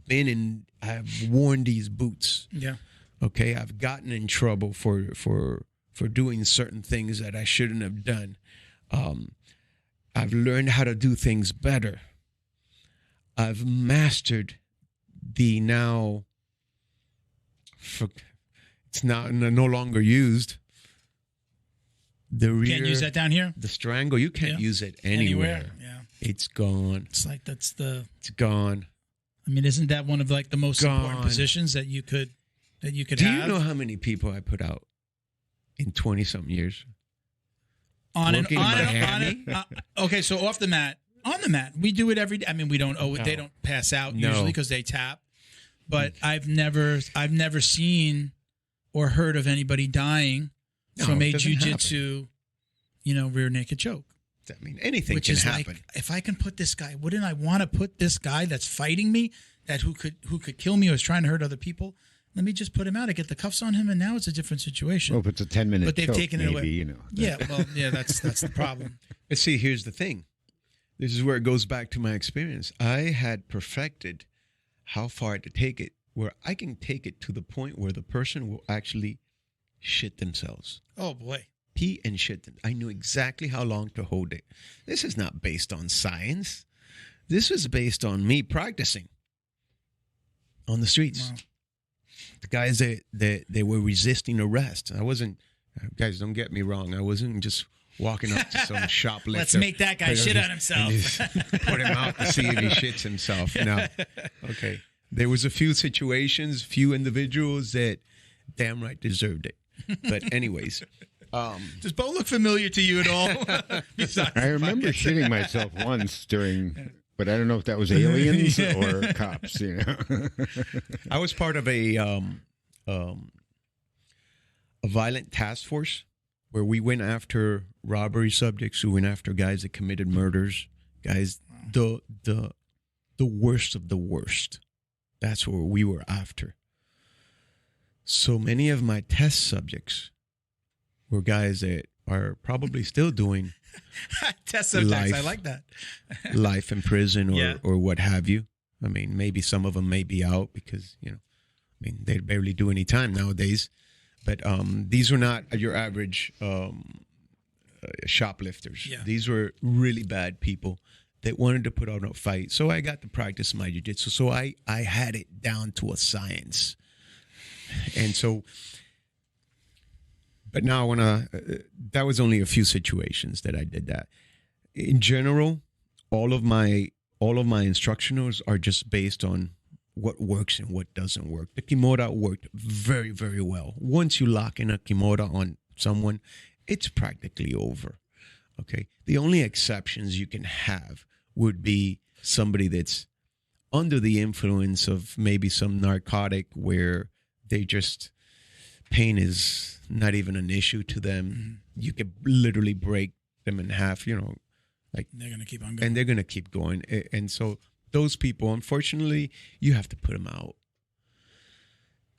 worn these boots. Yeah. Okay. I've gotten in trouble for doing certain things that I shouldn't have done. I've learned how to do things better. I've mastered it's no longer used. The rear, can't use that down here. The strangle, you can't use it anywhere. Yeah, it's gone. It's like it's gone. I mean, isn't that one of like the most important positions that you could Do have? Do you know how many people I put out in 20-something years? Okay, so off the mat. On the mat, we do it every day. I mean, we don't. They don't pass out usually because they tap. But I've never seen or heard of anybody dying from a jiu-jitsu, rear naked choke. I mean, anything can happen. Like, if I can put this guy, wouldn't I want to put this guy that's fighting me, who could kill me or is trying to hurt other people? Let me just put him out. I get the cuffs on him, and now it's a different situation. Well, if it's a 10-minute but they've choke, taken it away. Yeah, well, that's the problem. But see, here's the thing. This is where it goes back to my experience. I had perfected how far to take it where I can take it to the point where the person will actually shit themselves. Oh, boy. Pee and shit. I knew exactly how long to hold it. This is not based on science. This was based on me practicing on the streets. Wow. The guys that they were resisting arrest. I wasn't, guys, don't get me wrong. I wasn't just walking up to some shoplifter. Let's make that guy shit on himself. Put him out to see if he shits himself. No. Okay. There was a few situations, few individuals that damn right deserved it. But anyways. Does Bo look familiar to you at all? I remember shitting myself once but I don't know if that was aliens or cops, you know. I was part of a violent task force where we went after robbery subjects, we went after guys that committed murders, guys, the worst of the worst. That's what we were after. So many of my test subjects were guys that are probably still doing test subjects. I like that. Life in prison Yeah. or what have you. I mean, maybe some of them may be out because, you know, I mean, they barely do any time nowadays. But these were not your average shoplifters. Yeah. These were really bad people that wanted to put on a fight. So I got to practice my jiu-jitsu. So I had it down to a science. And so, but now I want to, that was only a few situations that I did that. In general, all of my instructionals are just based on what works and what doesn't work. The Kimura worked very, very well. Once you lock in a Kimura on someone, it's practically over. Okay. The only exceptions you can have would be somebody that's under the influence of maybe some narcotic where they just, pain is not even an issue to them. Mm-hmm. You could literally break them in half, you know, like they're going to keep on going. And they're going to keep going. And so those people, unfortunately, you have to put them out.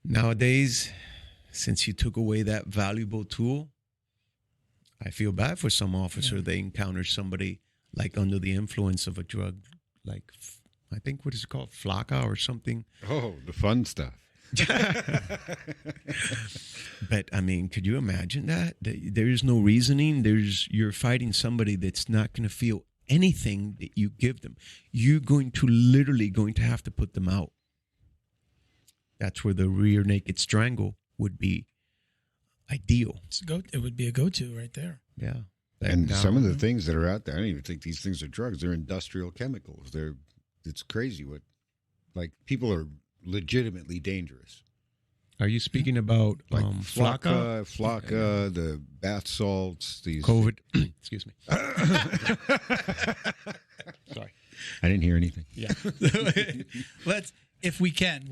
Nowadays, since you took away that valuable tool, I feel bad for some officer. They encounter somebody like under the influence of a drug, like I think, what is it called? Flocka or something. Oh, the fun stuff. But I mean, could you imagine that? There's no reasoning. You're fighting somebody that's not going to feel anything that you give them. You're literally going to have to put them out. That's where the rear naked strangle would be ideal. It would be a go-to right there. Yeah. And some of the things that are out there, I don't even think these things are drugs. They're industrial chemicals. It's crazy what, like, people are legitimately dangerous. Are you speaking about like Flocka? Flocka, the bath salts, these COVID? Excuse me. Sorry, I didn't hear anything. Yeah. If we can,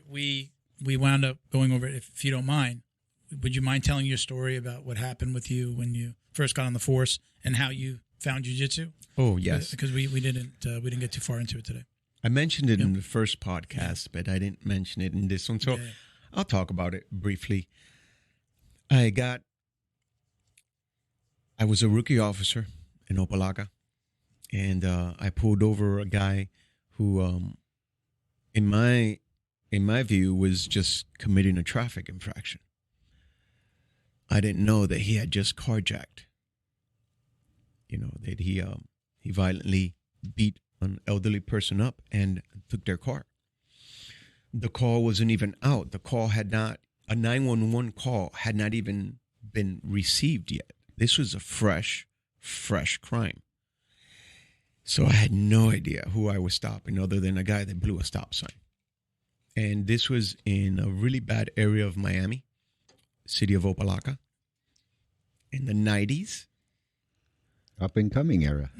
we wound up going over it. If you don't mind, would you mind telling your story about what happened with you when you first got on the force and how you found jiu-jitsu? Oh, yes. Because we didn't get too far into it today. I mentioned it in the first podcast, but I didn't mention it in this one. So I'll talk about it briefly. I was a rookie officer in Opalaca, and I pulled over a guy who, in my view, was just committing a traffic infraction. I didn't know that he had just carjacked. You know, that he violently beat an elderly person up and took their car. The call wasn't even out. A 911 call had not even been received yet. This was a fresh crime. So I had no idea who I was stopping other than a guy that blew a stop sign. And this was in a really bad area of Miami, city of Opalaca, in the 90s. Up and coming era.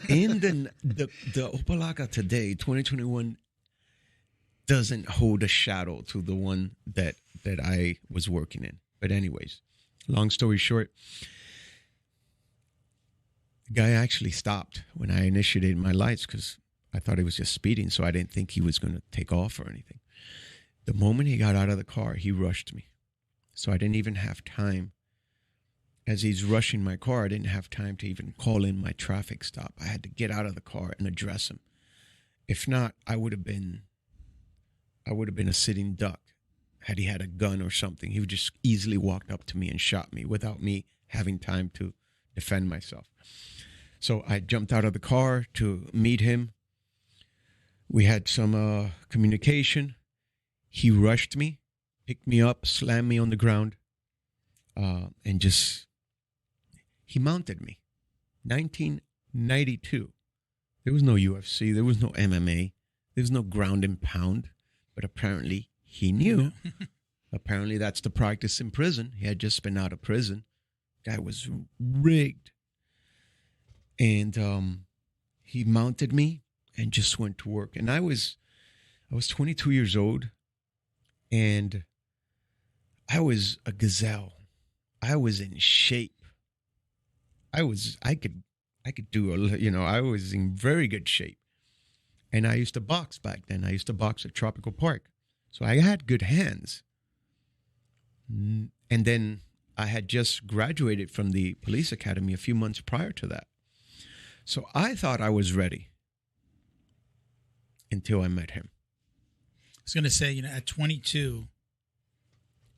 In the Opalaca today, 2021, doesn't hold a shadow to the one that I was working in. But anyways, long story short, the guy actually stopped when I initiated my lights because I thought he was just speeding, so I didn't think he was going to take off or anything. The moment he got out of the car, he rushed me. So I didn't even have time. As he's rushing my car, I didn't have time to even call in my traffic stop. I had to get out of the car and address him. If not, I would have been I would have been a sitting duck had he had a gun or something. He would just easily walked up to me and shot me without me having time to defend myself. So I jumped out of the car to meet him. We had some communication. He rushed me, picked me up, slammed me on the ground, and he mounted me. 1992. There was no UFC. There was no MMA. There was no ground and pound. But apparently he knew. Apparently that's the practice in prison. He had just been out of prison. Guy was rigged. And he mounted me and just went to work. And I was 22 years old, and I was a gazelle. I was in shape. I could do I was in very good shape. And I used to box back then. I used to box at Tropical Park. So I had good hands. And then I had just graduated from the police academy a few months prior to that. So I thought I was ready until I met him. I was going to say, at 22,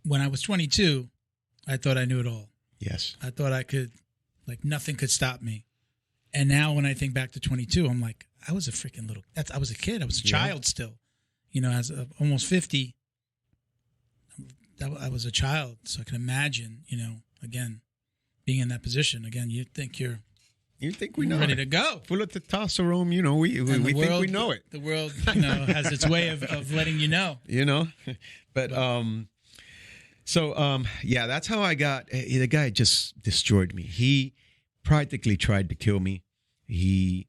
when I was 22, I thought I knew it all. Yes. I thought I could, nothing could stop me. And now when I think back to 22, I'm like, I was a freaking I was a kid. I was a child still. As almost 50, I was a child. So I can imagine, again, being in that position. Again, you think we know ready to go. Full of testosterone, we think we know it. The world, has its way of letting you know. But that's how I got. The guy just destroyed me. He practically tried to kill me. He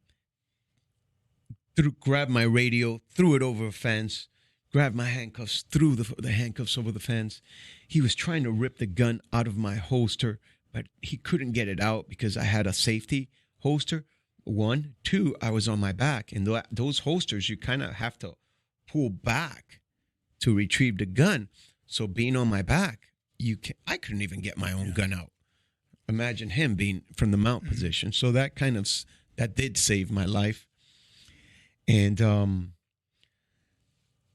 grabbed my radio, threw it over a fence, grabbed my handcuffs, threw the handcuffs over the fence. He was trying to rip the gun out of my holster, but he couldn't get it out because I had a safety holster. 1, 2, I was on my back. And those holsters, you kind of have to pull back to retrieve the gun. So being on my back, I couldn't even get my own gun out. Imagine him being from the mount position. So that did save my life. And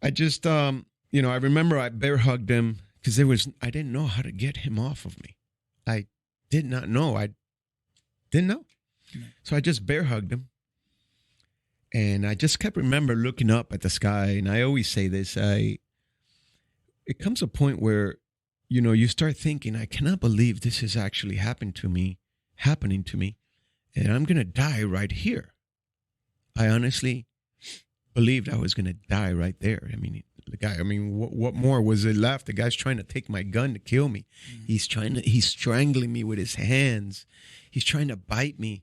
I just, I remember I bear hugged him because I didn't know how to get him off of me. I did not know. I didn't know. So I just bear hugged him. And I just kept looking up at the sky. And I always say this, it comes a point where, you start thinking, I cannot believe this is actually happening to me. And I'm going to die right here. I honestly believed I was going to die right there. What more was it left? The guy's trying to take my gun to kill me. He's strangling me with his hands. He's trying to bite me.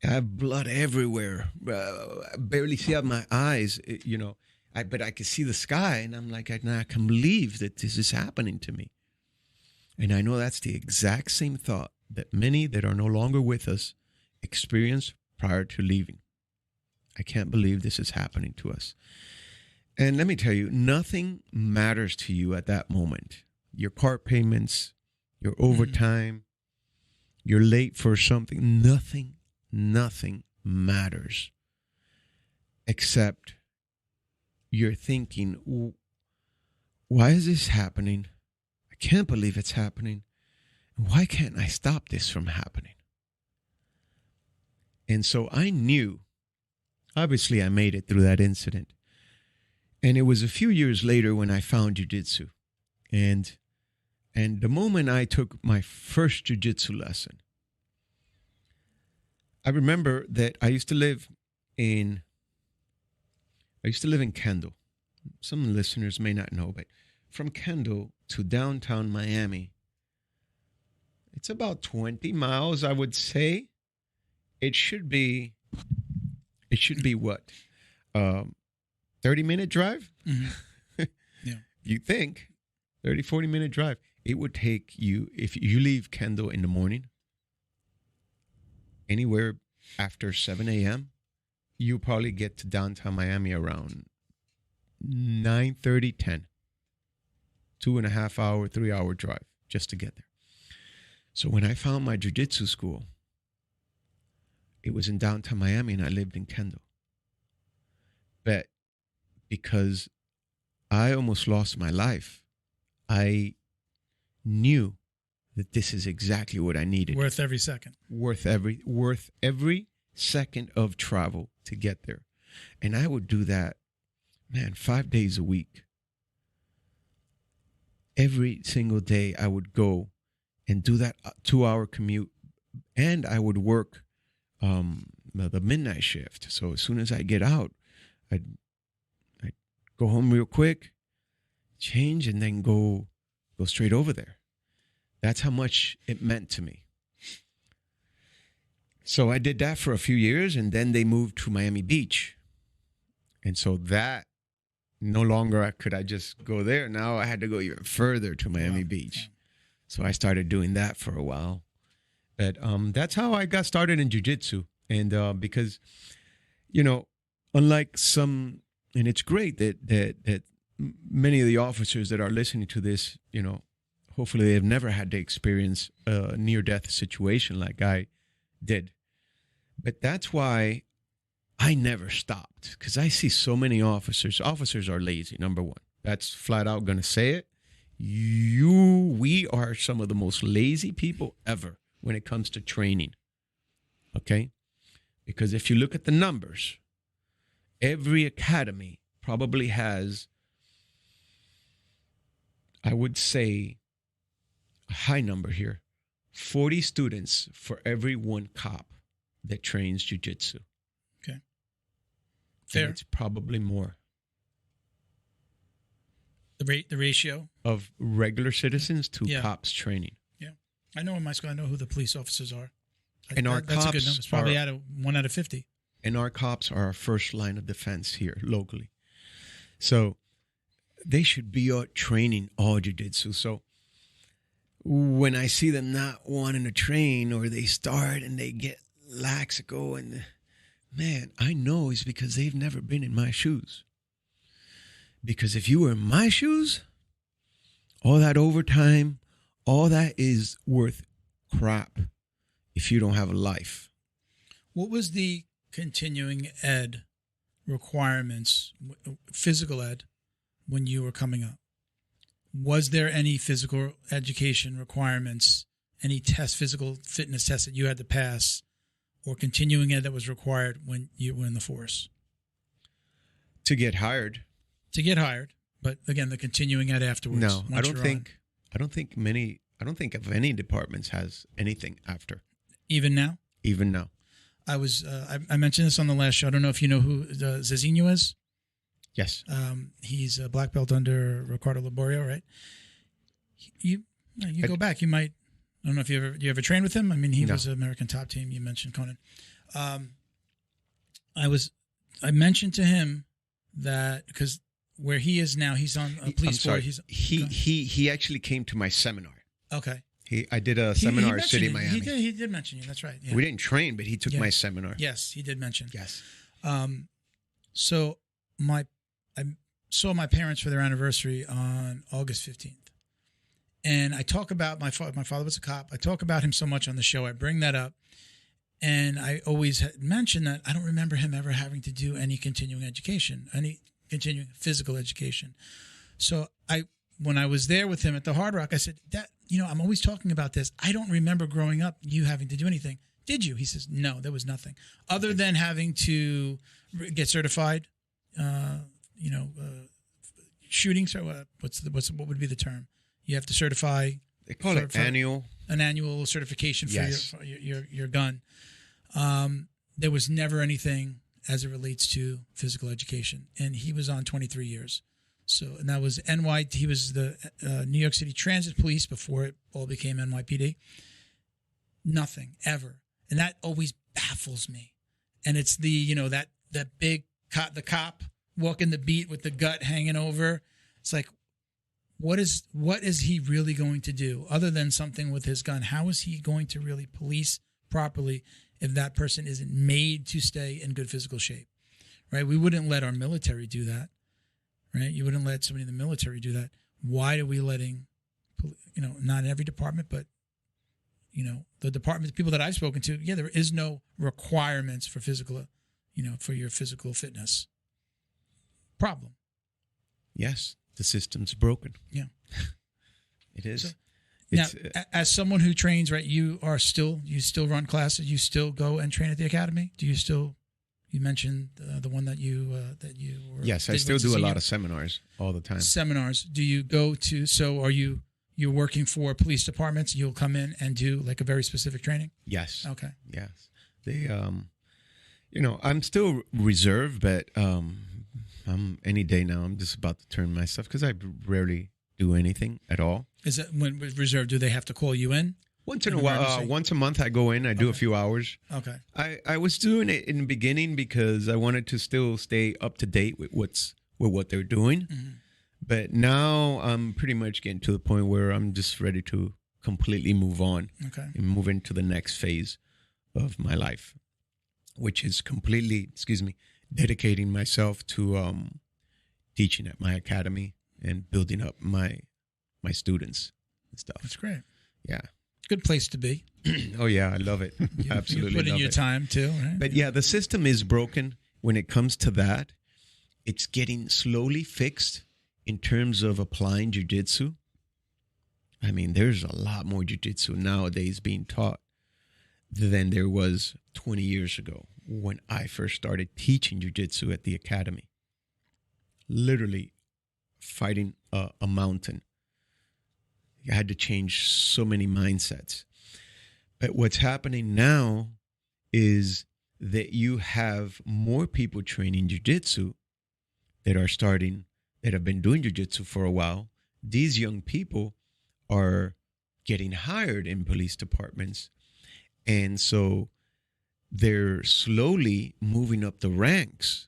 I have blood everywhere. I barely see out my eyes, but I can see the sky, and I'm like, I can't believe that this is happening to me. And I know that's the exact same thought that many that are no longer with us experienced prior to leaving. I can't believe this is happening to us. And let me tell you, nothing matters to you at that moment. Your car payments, your overtime, you're late for something. Nothing matters except you're thinking, why is this happening? I can't believe it's happening. Why can't I stop this from happening? And so I knew, obviously I made it through that incident. And it was a few years later when I found jiu-jitsu. And the moment I took my first jiu-jitsu lesson, I remember that I used to live in Kendall. Some listeners may not know, but from Kendall to downtown Miami, it's about 20 miles, I would say. It should be what? 30-minute drive? Mm-hmm. Yeah. You think 30, 40-minute drive. It would take you, if you leave Kendall in the morning, anywhere after 7 a.m., you probably get to downtown Miami around 9:30, 10. 2.5 hour, 3 hour drive just to get there. So when I found my jiu-jitsu school, it was in downtown Miami and I lived in Kendall. But because I almost lost my life. I knew that this is exactly what I needed. Worth every second. Worth every second of travel to get there. And I would do that, man, 5 days a week. Every single day I would go and do that 2-hour commute. And I would work the midnight shift. So as soon as I get out, I'd go home real quick, change, and then go straight over there. That's how much it meant to me. So I did that for a few years, and then they moved to Miami Beach. And so that no longer could I just go there. Now I had to go even further to Miami Beach. So I started doing that for a while. But that's how I got started in jiu-jitsu. And because, you know, unlike some, and it's great that many of the officers that are listening to this, you know, hopefully they've never had to experience a near-death situation like I did. But that's why I never stopped, because I see so many officers. Officers are lazy, number one. That's flat out going to say it. We are some of the most lazy people ever when it comes to training. Okay? Because if you look at the numbers, every academy probably has, I would say, a high number here, 40 students for every one cop that trains jiu-jitsu. Okay. Fair. And it's probably more. The ratio of regular citizens to cops training. Yeah. I know in my school, I know who the police officers are. And our that's cops a good number. It's probably 1 out of 50. And our cops are our first line of defense here locally. So they should be out training all jiu-jitsu. So when I see them not wanting to train, or they start and they get laxico, and man, I know it's because they've never been in my shoes. Because if you were in my shoes, all that overtime, all that is worth crap if you don't have a life. What was the continuing ed requirements, physical ed, when you were coming up? Was there any physical education requirements, any physical fitness tests that you had to pass, or continuing ed that was required when you were in the force? To get hired. To get hired, but again, the continuing ed afterwards. No, I don't think of any departments has anything after. Even now? Even now. I mentioned this on the last show. I don't know if you know who Zezinho is. Yes. He's a black belt under Ricardo Laborio, right? You go back. You might. I don't know if you ever trained with him. I mean, he was an American top team. You mentioned Conan. I mentioned to him that because where he is now, he's on a police force. He actually came to my seminar. Okay. I did a seminar at City Miami. He did mention you. That's right. Yeah. We didn't train, but he took my seminar. Yes, he did mention. Yes. So I saw my parents for their anniversary on August 15th. And I talk about my father was a cop. I talk about him so much on the show. I bring that up. And I always mention that I don't remember him ever having to do any continuing education, any continuing physical education. So when I was there with him at the Hard Rock, I said, I'm always talking about this. I don't remember growing up you having to do anything. Did you? He says, no, there was nothing other than having to get certified, shooting. So what would be the term? You have to certify. They call it annual. An annual certification for your gun. There was never anything as it relates to physical education. And he was on 23 years. So, and that was he was the New York City Transit Police before it all became NYPD. Nothing, ever. And that always baffles me. And it's that big cop, the cop walking the beat with the gut hanging over. It's like, what is he really going to do other than something with his gun? How is he going to really police properly if that person isn't made to stay in good physical shape, right? We wouldn't let our military do that, right? You wouldn't let somebody in the military do that. Why are we letting, not in every department, but, the department, people that I've spoken to, there is no requirements for physical, for your physical fitness. Problem. Yes. the system's broken. Yeah. It is. So, now, as someone who trains, right, you still run classes, you still go and train at the academy? Do you still, you mentioned the one that you were. Yes, I still do a lot of seminars all the time. Seminars. Do you go to, so are you're working for police departments? You'll come in and do like a very specific training? Yes. Okay. Yes. They, I'm still reserved, but I'm any day now, I'm just about to turn my stuff because I rarely do anything at all. Is it when with reserve? Do they have to call you in? Once in a while, once a month, I go in. I do a few hours. Okay. I was doing it in the beginning because I wanted to still stay up to date with what they're doing. Mm-hmm. But now I'm pretty much getting to the point where I'm just ready to completely move on and move into the next phase of my life, which is completely, dedicating myself to teaching at my academy and building up my students and stuff. That's great. Yeah. Good place to be. Oh, yeah. I love it. Absolutely. You put in your time, too, right? But, yeah, the system is broken when it comes to that. It's getting slowly fixed in terms of applying jiu-jitsu. I mean, there's a lot more jiu-jitsu nowadays being taught than there was 20 years ago when I first started teaching jiu-jitsu at the academy. Literally fighting a mountain. I had to change so many mindsets. But what's happening now is that you have more people training jiu-jitsu that have been doing jiu-jitsu for a while. These young people are getting hired in police departments. And so they're slowly moving up the ranks.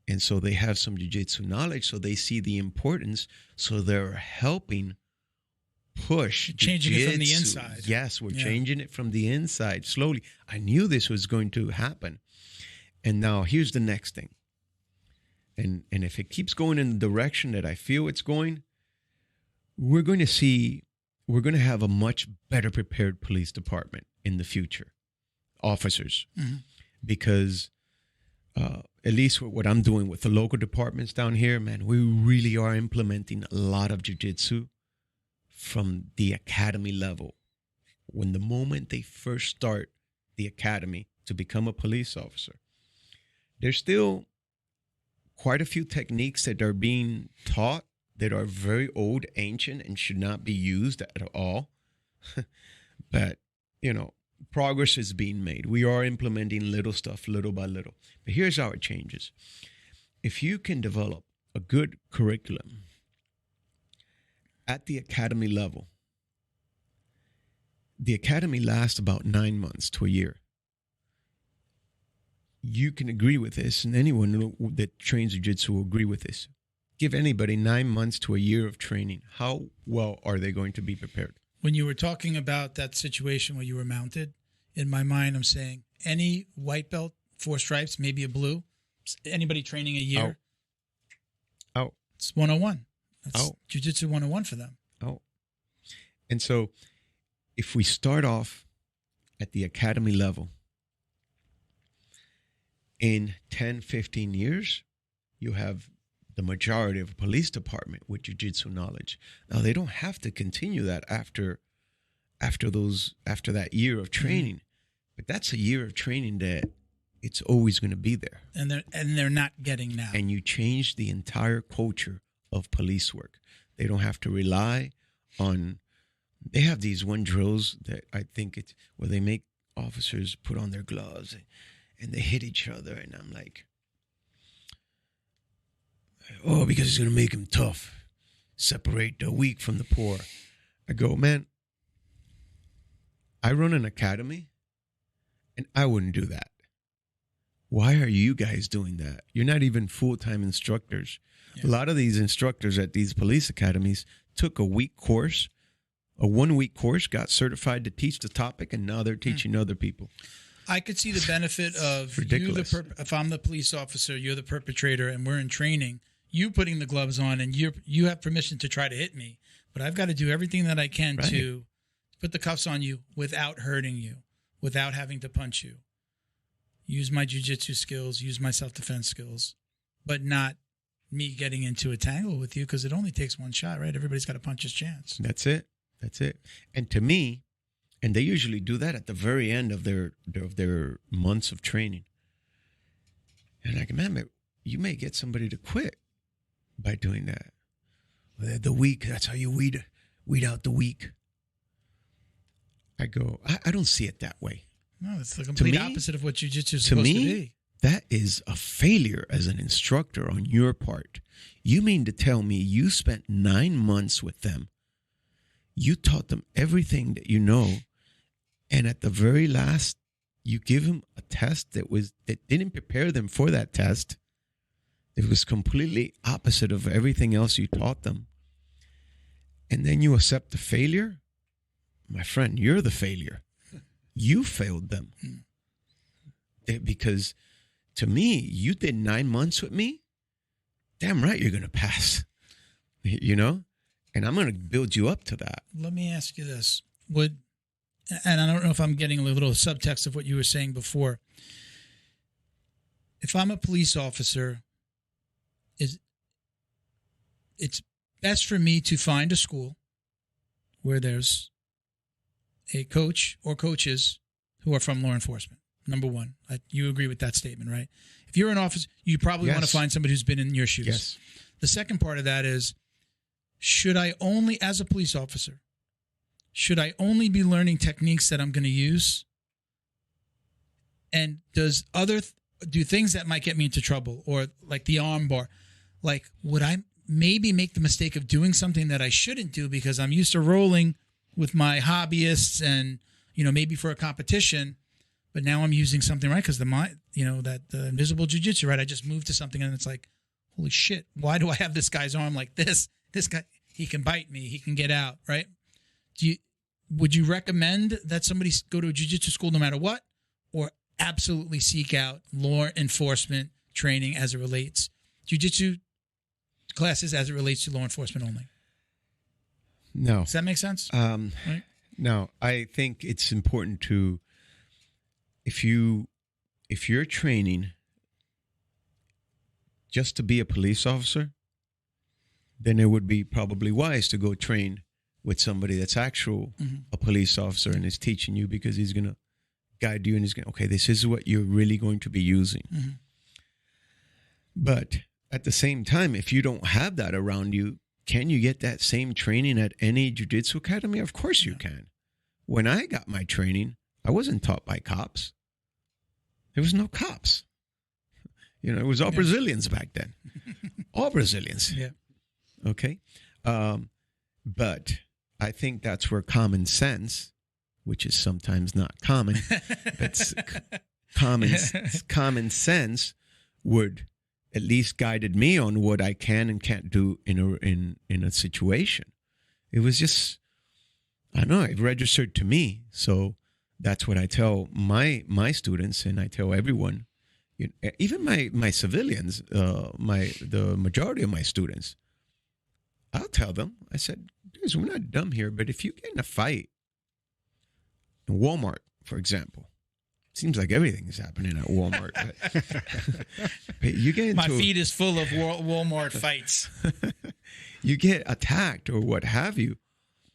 And so they have some jiu-jitsu knowledge, so they see the importance. So they're helping push changing jiu-jitsu. It from the inside. Yes, we're changing it from the inside slowly. I knew this was going to happen. And now here's the next thing. And if it keeps going in the direction that I feel it's going, we're going to have a much better prepared police department in the future. Officers. Mm-hmm. Because at least what I'm doing with the local departments down here, man, we really are implementing a lot of jiu-jitsu from the academy level. When the moment they first start the academy to become a police officer, there's still quite a few techniques that are being taught that are very old, ancient, and should not be used at all. But, progress is being made. We are implementing little stuff, little by little. But here's how it changes. If you can develop a good curriculum at the academy level, the academy lasts about 9 months to a year. You can agree with this, and anyone that trains jiu-jitsu will agree with this. Give anybody 9 months to a year of training. How well are they going to be prepared? When you were talking about that situation where you were mounted, in my mind, I'm saying any white belt, 4 stripes, maybe a blue, anybody training a year, it's 101. That's Jiu-Jitsu 101 for them. And so if we start off at the academy level, in 10, 15 years, you have the majority of a police department with jiu-jitsu knowledge. Now, they don't have to continue that after that year of training, but that's a year of training that it's always going to be there. And they're not getting now. And you change the entire culture of police work. They don't have to rely on. They have these one drills that I think it's where they make officers put on their gloves and they hit each other, and I'm like, oh, because it's going to make them tough. Separate the weak from the poor. I go, man, I run an academy, and I wouldn't do that. Why are you guys doing that? You're not even full-time instructors. Yeah. A lot of these instructors at these police academies took a week course, a 1-week course, got certified to teach the topic, and now they're teaching other people. I could see the benefit of ridiculous. If I'm the police officer, you're the perpetrator, and we're in training, you putting the gloves on, and you have permission to try to hit me, but I've got to do everything that I can to put the cuffs on you without hurting you, without having to punch you. Use my jiu-jitsu skills, use my self-defense skills, but not me getting into a tangle with you because it only takes one shot, right? Everybody's got to punch his chance. That's it. And to me, and they usually do that at the very end of their months of training. And like, man, you may get somebody to quit by doing that. The weak, that's how you weed out the weak. I go, I don't see it that way. No, it's the complete opposite of what jiu-jitsu is supposed to be. That is a failure as an instructor on your part. You mean to tell me you spent 9 months with them, you taught them everything that you know, and at the very last, you give them a test that didn't prepare them for that test. It was completely opposite of everything else you taught them. And then you accept the failure? My friend, you're the failure. You failed them. Because to me, you did 9 months with me. Damn right you're going to pass. You know? And I'm going to build you up to that. Let me ask you this. And I don't know if I'm getting a little subtext of what you were saying before. If I'm a police officer, it's best for me to find a school where there's a coach or coaches who are from law enforcement. Number one, you agree with that statement, right? If you're an officer, you probably want to find somebody who's been in your shoes. Yes. The second part of that is, should I only, as a police officer, should I only be learning techniques that I'm going to use? And do things that might get me into trouble, or like the arm bar, like would I maybe make the mistake of doing something that I shouldn't do because I'm used to rolling with my hobbyists and, maybe for a competition, but now I'm using something, right? Because the invisible jiu-jitsu, right? I just moved to something and it's like, holy shit, why do I have this guy's arm like this? This guy, he can bite me, he can get out, right? Would you recommend that somebody go to a jiu-jitsu school no matter what, or absolutely seek out law enforcement training as it relates, jiu-jitsu classes as it relates to law enforcement only? No. Does that make sense? Right? No, I think it's important to, if you're training just to be a police officer, then it would be probably wise to go train with somebody that's a police officer and is teaching you, because he's going to guide you and he's going, okay, this is what you're really going to be using. Mm-hmm. But at the same time, if you don't have that around you, can you get that same training at any jiu-jitsu academy? Of course you can. When I got my training, I wasn't taught by cops. There was no cops. It was all Brazilians back then. All Brazilians. Yeah. Okay. But I think that's where common sense, which is sometimes not common, but common sense would at least guided me on what I can and can't do in a situation. It was just, I don't know, it registered to me. So that's what I tell my students, and I tell everyone, even my civilians, the majority of my students. I'll tell them, I said, dudes, we're not dumb here, but if you get in a fight in Walmart, for example, seems like everything is happening at Walmart. But you get into my feed is full of Walmart fights. You get attacked or what have you.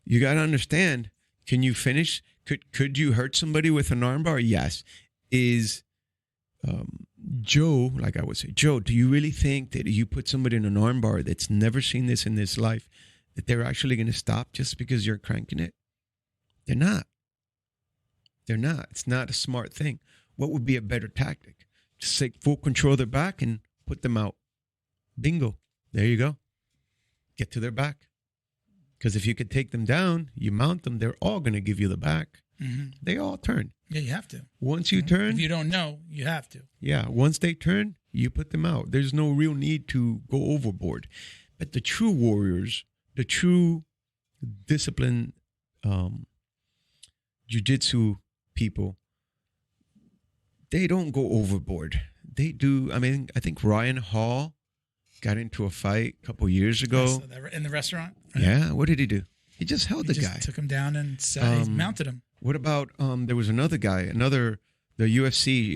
You got to understand, can you finish? Could you hurt somebody with an armbar? Yes. Is Joe, like I would say, Joe, do you really think that you put somebody in an armbar that's never seen this in this life, that they're actually going to stop just because you're cranking it? They're not. They're not. It's not a smart thing. What would be a better tactic? Just take full control of their back and put them out. Bingo. There you go. Get to their back. Because if you could take them down, you mount them, they're all going to give you the back. Mm-hmm. They all turn. Yeah, you have to. Once you turn. If you don't know, you have to. Yeah, once they turn, you put them out. There's no real need to go overboard. But the true warriors, the true disciplined jiu-jitsu people, they don't go overboard. They do. I mean, I think Ryan Hall got into a fight a couple years ago. In the restaurant? Right? Yeah. What did he do? He just held the guy. Took him down and mounted him. What about, there was another guy, the UFC,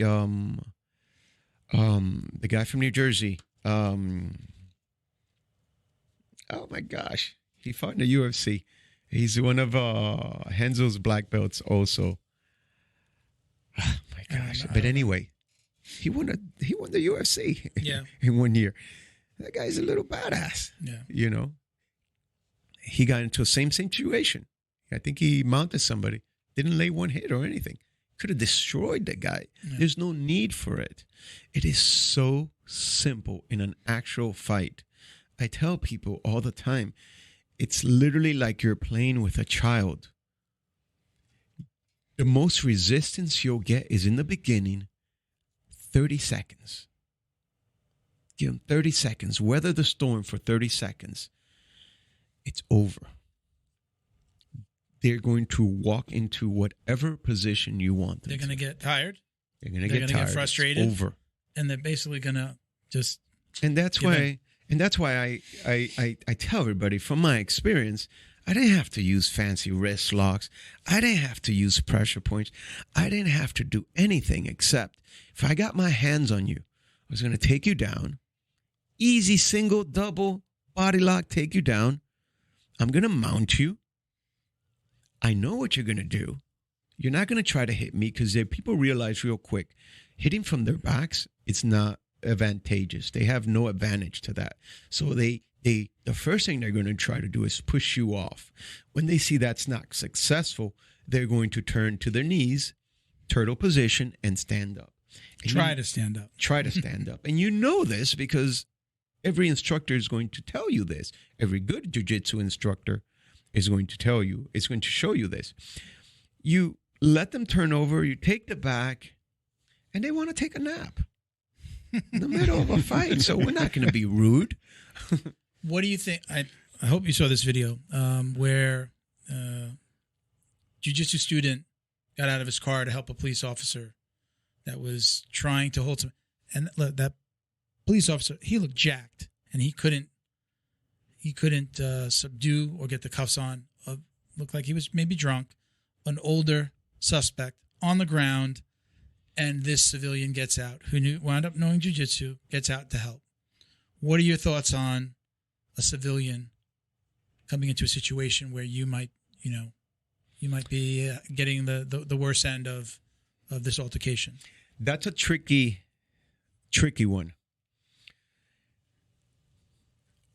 the guy from New Jersey. Oh my gosh. He fought in the UFC. He's one of Henzo's black belts also. Oh my gosh. But anyway, he won the UFC in 1 year. That guy's a little badass. Yeah. You know. He got into the same situation. I think he mounted somebody. Didn't lay one hit or anything. Could have destroyed the guy. Yeah. There's no need for it. It is so simple in an actual fight. I tell people all the time, it's literally like you're playing with a child. The most resistance you'll get is in the beginning, 30 seconds. Give them 30 seconds. Weather the storm for 30 seconds. It's over. They're going to walk into whatever position you want them. They're going to get tired. They're going to get tired. Get frustrated. It's over. And they're basically going to just. And that's why. And that's why I tell everybody from my experience, I didn't have to use fancy wrist locks. I didn't have to use pressure points. I didn't have to do anything except if I got my hands on you, I was going to take you down. Easy single, double, body lock, take you down. I'm going to mount you. I know what you're going to do. You're not going to try to hit me because people realize real quick, hitting from their backs, it's not advantageous. They have no advantage to that. So the first thing they're going to try to do is push you off. When they see that's not successful, they're going to turn to their knees, turtle position, and stand up. Try to stand up. Try to stand up. And you know this because every instructor is going to tell you this. Every good jiu-jitsu instructor is going to tell you, it's going to show you this. You let them turn over, you take the back, and they want to take a nap in the middle of a fight. So we're not going to be rude. What do you think? I hope you saw this video where jiu-jitsu student got out of his car to help a police officer that was trying to hold some. And look, that police officer, he looked jacked, and he couldn't subdue or get the cuffs on. Looked like he was maybe drunk. An older suspect on the ground, and this civilian gets out, who wound up knowing jiu-jitsu, gets out to help. What are your thoughts on a civilian coming into a situation where you might be getting the worst end of this altercation? That's a tricky one.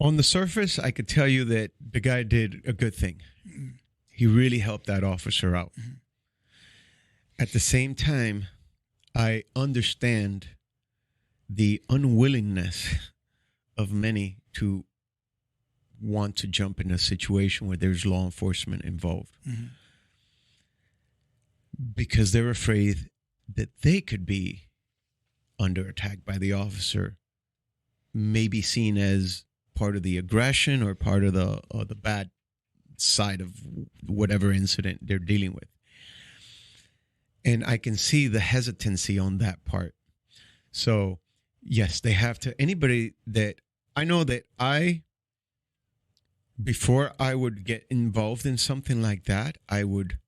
On the surface, I could tell you that the guy did a good thing. Mm-hmm. He really helped that officer out. Mm-hmm. At the same time, I understand the unwillingness of many to want to jump in a situation where there's law enforcement involved. Mm-hmm. Because they're afraid that they could be under attack by the officer, maybe seen as part of the aggression or part of the bad side of whatever incident they're dealing with. And I can see the hesitancy on that part. So, yes, they have to. Anybody that I know that before I would get involved in something like that, I would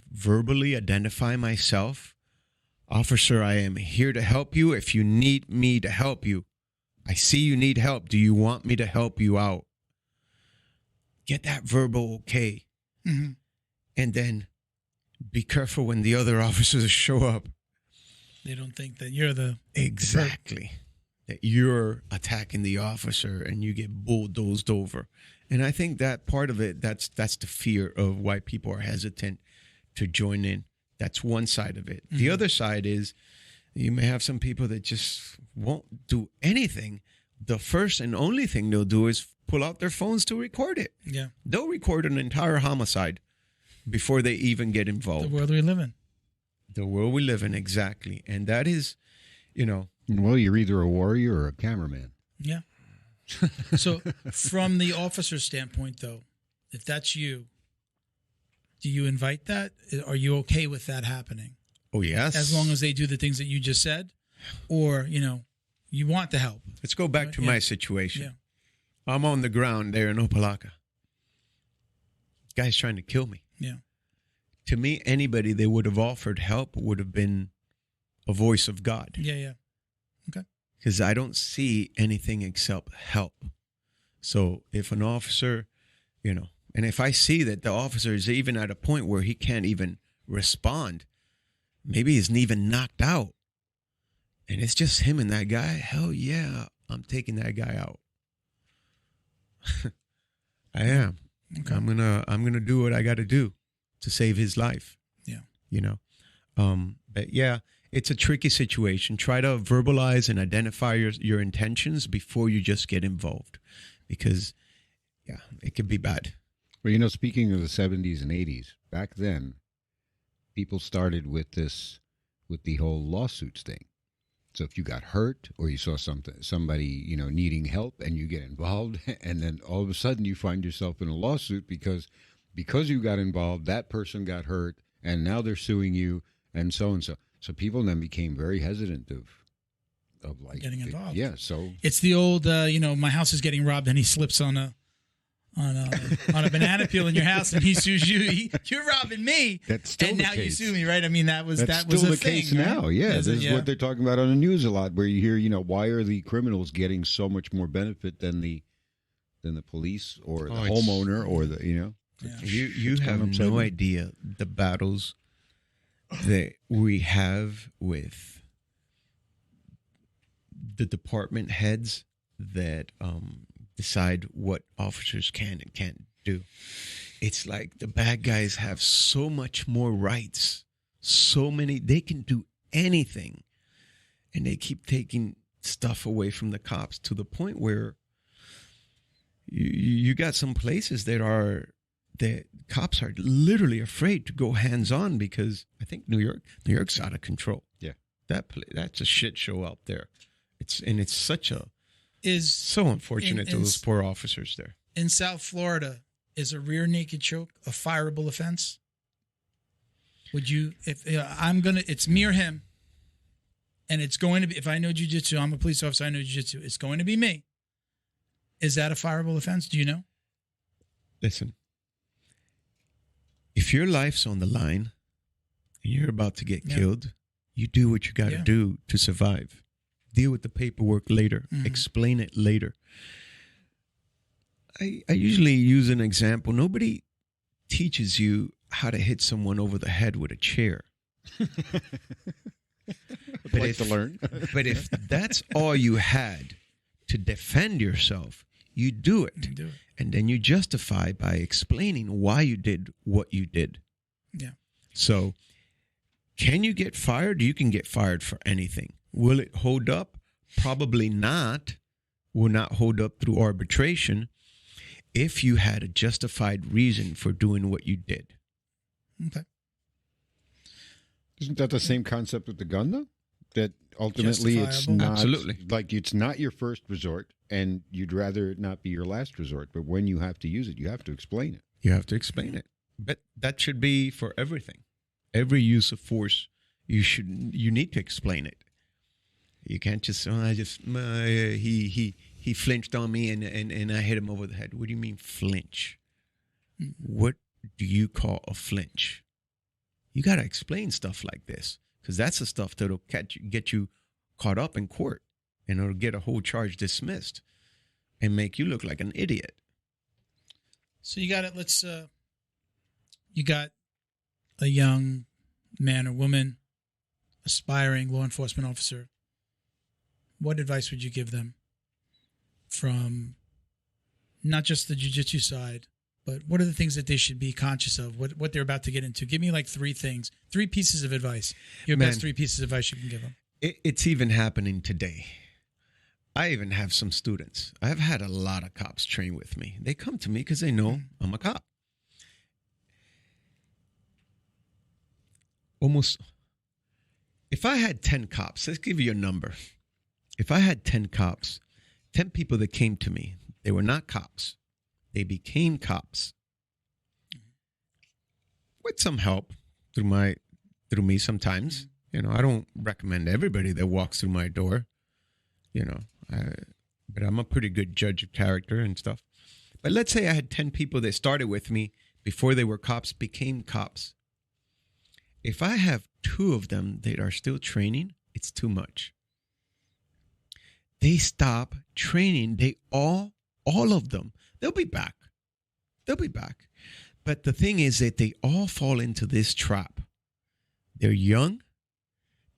verbally identify myself. Officer, I am here to help you. If you need me to help you, I see you need help. Do you want me to help you out? Get that verbal okay. Mm-hmm. And then be careful when the other officers show up. They don't think that you're Exactly. That you're attacking the officer and you get bulldozed over. And I think that part of it, that's the fear of why people are hesitant to join in. That's one side of it. Mm-hmm. The other side is you may have some people that just won't do anything. The first and only thing they'll do is pull out their phones to record it. Yeah. They'll record an entire homicide before they even get involved. The world we live in. The world we live in, exactly. And that is, Well, you're either a warrior or a cameraman. Yeah. So from the officer's standpoint, though, if that's you, do you invite that? Are you okay with that happening? Oh, yes. As long as they do the things that you just said, or, you want to help. Let's go back to my situation. Yeah. I'm on the ground there in Opalaka. Guy's trying to kill me. Yeah. To me, anybody they would have offered help would have been a voice of God. Yeah, yeah. Okay. Because I don't see anything except help. So if an officer, and if I see that the officer is even at a point where he can't even respond, maybe he's even knocked out, and it's just him and that guy, hell yeah, I'm taking that guy out. I am. Okay. I'm gonna do what I got to do to save his life. Yeah. But yeah, it's a tricky situation. Try to verbalize and identify your intentions before you just get involved, because it could be bad. Well, speaking of the 70s and 80s, back then, people started with the whole lawsuits thing. So if you got hurt or you saw somebody, needing help, and you get involved, and then all of a sudden you find yourself in a lawsuit because you got involved, that person got hurt, and now they're suing you, and so and so. So people then became very hesitant of like getting involved. Yeah. So it's the old, my house is getting robbed, and he slips on a banana peel in your house, and he sues you. You're robbing me. That's still and the now case. You sue me, right? I mean, that was still a the thing, case right? now. Yeah, This is what they're talking about on the news a lot, where you hear, why are the criminals getting so much more benefit than the police or the homeowner or the Yeah. You have no idea the battles that we have with the department heads that decide what officers can and can't do. It's like the bad guys have so much more rights, they can do anything, and they keep taking stuff away from the cops to the point where you got some places that cops are literally afraid to go hands-on, because I think New York's out of control. Yeah, that's a shit show out there. It's is so unfortunate to those poor officers there. In South Florida, is a rear naked choke a fireable offense? Would you, it's me or him, and it's going to be, if I know jiu-jitsu, I'm a police officer, I know jiu-jitsu, it's going to be me. Is that a fireable offense? Do you know? Listen, if your life's on the line and you're about to get killed, you do what you got to do to survive. Deal with the paperwork later. Mm-hmm. Explain it later. I usually use an example. Nobody teaches you how to hit someone over the head with a chair. To learn. But if that's all you had to defend yourself, you do it. And then you justify by explaining why you did what you did. Yeah. So can you get fired? You can get fired for anything. Will it hold up? Probably not. Will not hold up through arbitration if you had a justified reason for doing what you did. Okay. Isn't that the same concept with the gun, though? That ultimately it's not, absolutely, like it's not your first resort, and you'd rather it not be your last resort. But when you have to use it, you have to explain it. You have to explain it. But that should be for everything. Every use of force, you need to explain it. You can't just he flinched on me and I hit him over the head. What do you mean flinch? What do you call a flinch? You got to explain stuff like this, because that's the stuff that'll get you caught up in court, and it'll get a whole charge dismissed and make you look like an idiot. So you got it. You got a young man or woman, aspiring law enforcement officer. What advice would you give them from not just the jiu-jitsu side, but what are the things that they should be conscious of, what they're about to get into? Give me like 3 pieces of advice. Your best 3 pieces of advice you can give them. It's even happening today. I even have some students. I've had a lot of cops train with me. They come to me because they know I'm a cop. If I had 10 cops, let's give you a number. If I had 10 cops, 10 people that came to me, they were not cops. They became cops with some help through me sometimes. I don't recommend everybody that walks through my door, but I'm a pretty good judge of character and stuff. But let's say I had 10 people that started with me before they were cops, became cops. If I have 2 of them that are still training, it's too much. They stop training. They all All of them. They'll be back. They'll be back. But the thing is that they all fall into this trap. They're young.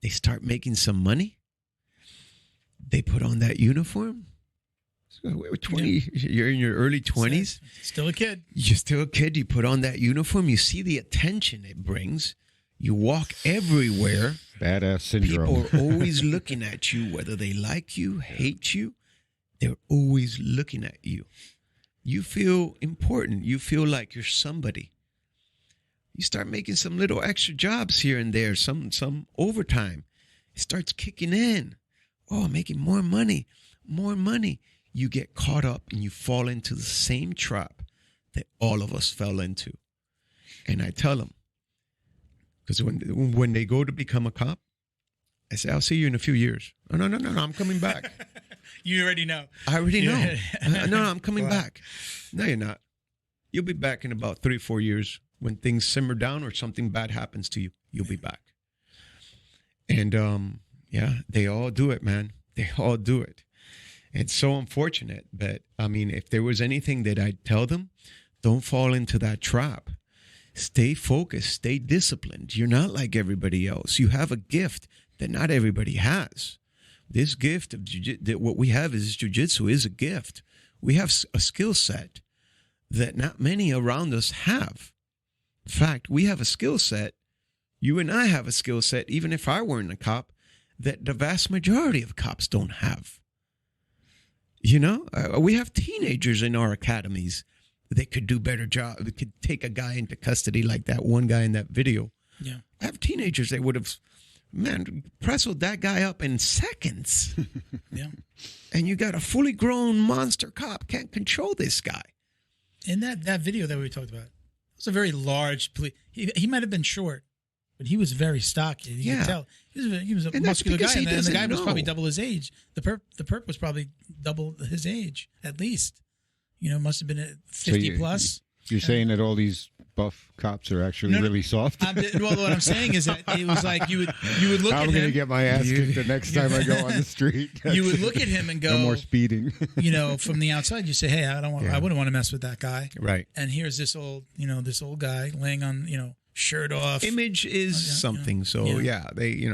They start making some money. They put on that uniform. So 20, you're in your early 20s. Still a kid. You're still a kid. You put on that uniform. You see the attention it brings. You walk everywhere. Badass syndrome. People are always looking at you, whether they like you, hate you. They're always looking at you. You feel important. You feel like you're somebody. You start making some little extra jobs here and there, some overtime. It starts kicking in. Oh, making more money, more money. You get caught up and you fall into the same trap that all of us fell into. And I tell them, because when they go to become a cop, I say, I'll see you in a few years. Oh, no, I'm coming back. You already know. I already know. No, I'm coming back. No, you're not. You'll be back in about 3 or 4 years. When things simmer down or something bad happens to you, you'll be back. And yeah, they all do it, man. They all do it. It's so unfortunate. But I mean, if there was anything that I'd tell them, don't fall into that trap. Stay focused, stay disciplined. You're not like everybody else. You have a gift that not everybody has. This gift of jiu-jitsu, what we have is jiu-jitsu is a gift. We have a skill set that not many around us have. In fact, we have a skill set. You and I have a skill set, even if I weren't a cop, that the vast majority of cops don't have. You know, we have teenagers in our academies that could do better job. They could take a guy into custody like that one guy in that video. Yeah. I have teenagers that would have, man, wrestled that guy up in seconds. Yeah. And you got a fully grown monster cop, can't control this guy. In that video that we talked about, it was a very large police. He might have been short, but he was very stocky. You could tell. He was a muscular guy, and the guy was probably double his age. The perp was probably double his age, at least. You know, must have been at 50 plus. You're saying that all these buff cops are actually really soft? Well, what I'm saying is that it was like you would look at him. I'm going to get my ass kicked the next time I go on the street. You would look at him and go, no more speeding. You know, from the outside, you say, hey, I wouldn't want to mess with that guy. Right. And here's this old guy laying on, shirt off. Image is something. So they,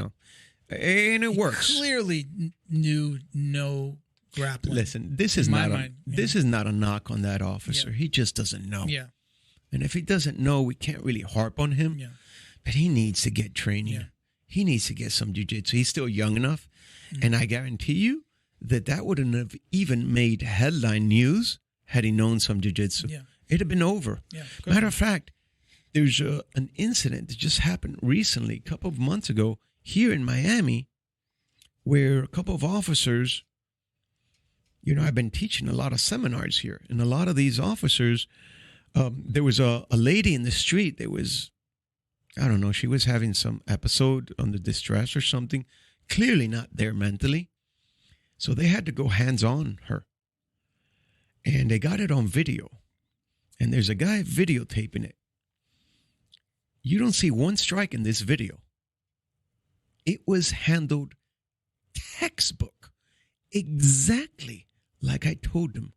and it works. Clearly knew no grappling. Listen, this is not a knock on that officer. Yeah. He just doesn't know. Yeah. And if he doesn't know, we can't really harp on him. Yeah. But he needs to get training. Yeah. He needs to get some jiu-jitsu. He's still young enough. Mm-hmm. And I guarantee you that wouldn't have even made headline news had he known some jiu-jitsu. Yeah. It'd have been over. Yeah, matter of fact, there's an incident that just happened recently, a couple of months ago, here in Miami, where a couple of officers, I've been teaching a lot of seminars here, and a lot of these officers, there was a lady in the street that was, I don't know, she was having some episode under distress or something, clearly not there mentally. So they had to go hands-on her. And they got it on video. And there's a guy videotaping it. You don't see one strike in this video. It was handled textbook, exactly like I told them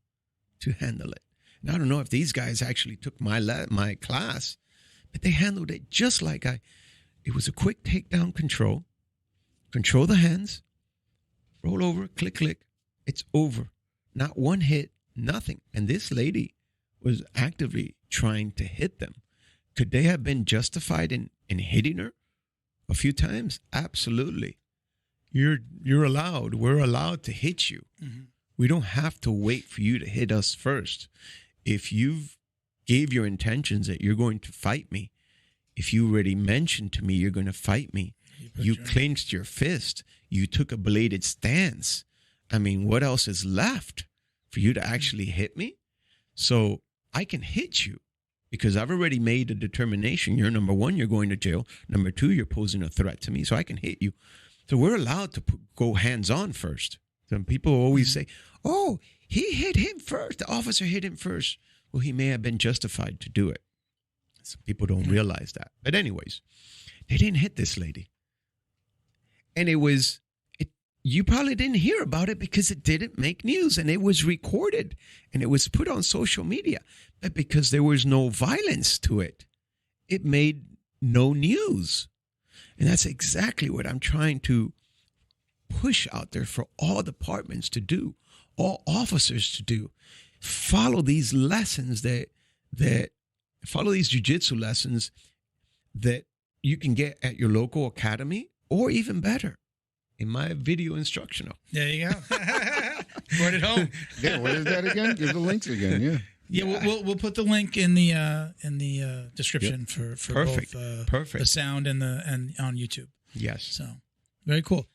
to handle it. Now, I don't know if these guys actually took my class, but they handled it just like it was a quick takedown control the hands, roll over, click, click, it's over. Not one hit, nothing. And this lady was actively trying to hit them. Could they have been justified in hitting her a few times? Absolutely. You're allowed. We're allowed to hit you. Mm-hmm. We don't have to wait for you to hit us first. If you've gave your intentions that you're going to fight me, if you already mentioned to me you're going to fight me, you clenched your fist, you took a bladed stance. I mean, what else is left for you to actually hit me? So I can hit you because I've already made a determination. You're number one, you're going to jail. Number two, you're posing a threat to me, so I can hit you. So we're allowed to go hands-on first. Some people always say, oh, he hit him first. The officer hit him first. Well, he may have been justified to do it. Some people don't realize that. But anyways, they didn't hit this lady. And you probably didn't hear about it because it didn't make news, and it was recorded and it was put on social media. But because there was no violence to it, it made no news. And that's exactly what I'm trying to push out there for all departments to do, all officers to do. Follow these lessons that follow these jiu-jitsu lessons that you can get at your local academy, or even better, in my video instructional. There you go. Brought it home. Yeah, what is that again? Give the links again. Yeah. Yeah, we'll put the link in the description for Perfect. both Perfect. the sound and on YouTube. Yes. So very cool.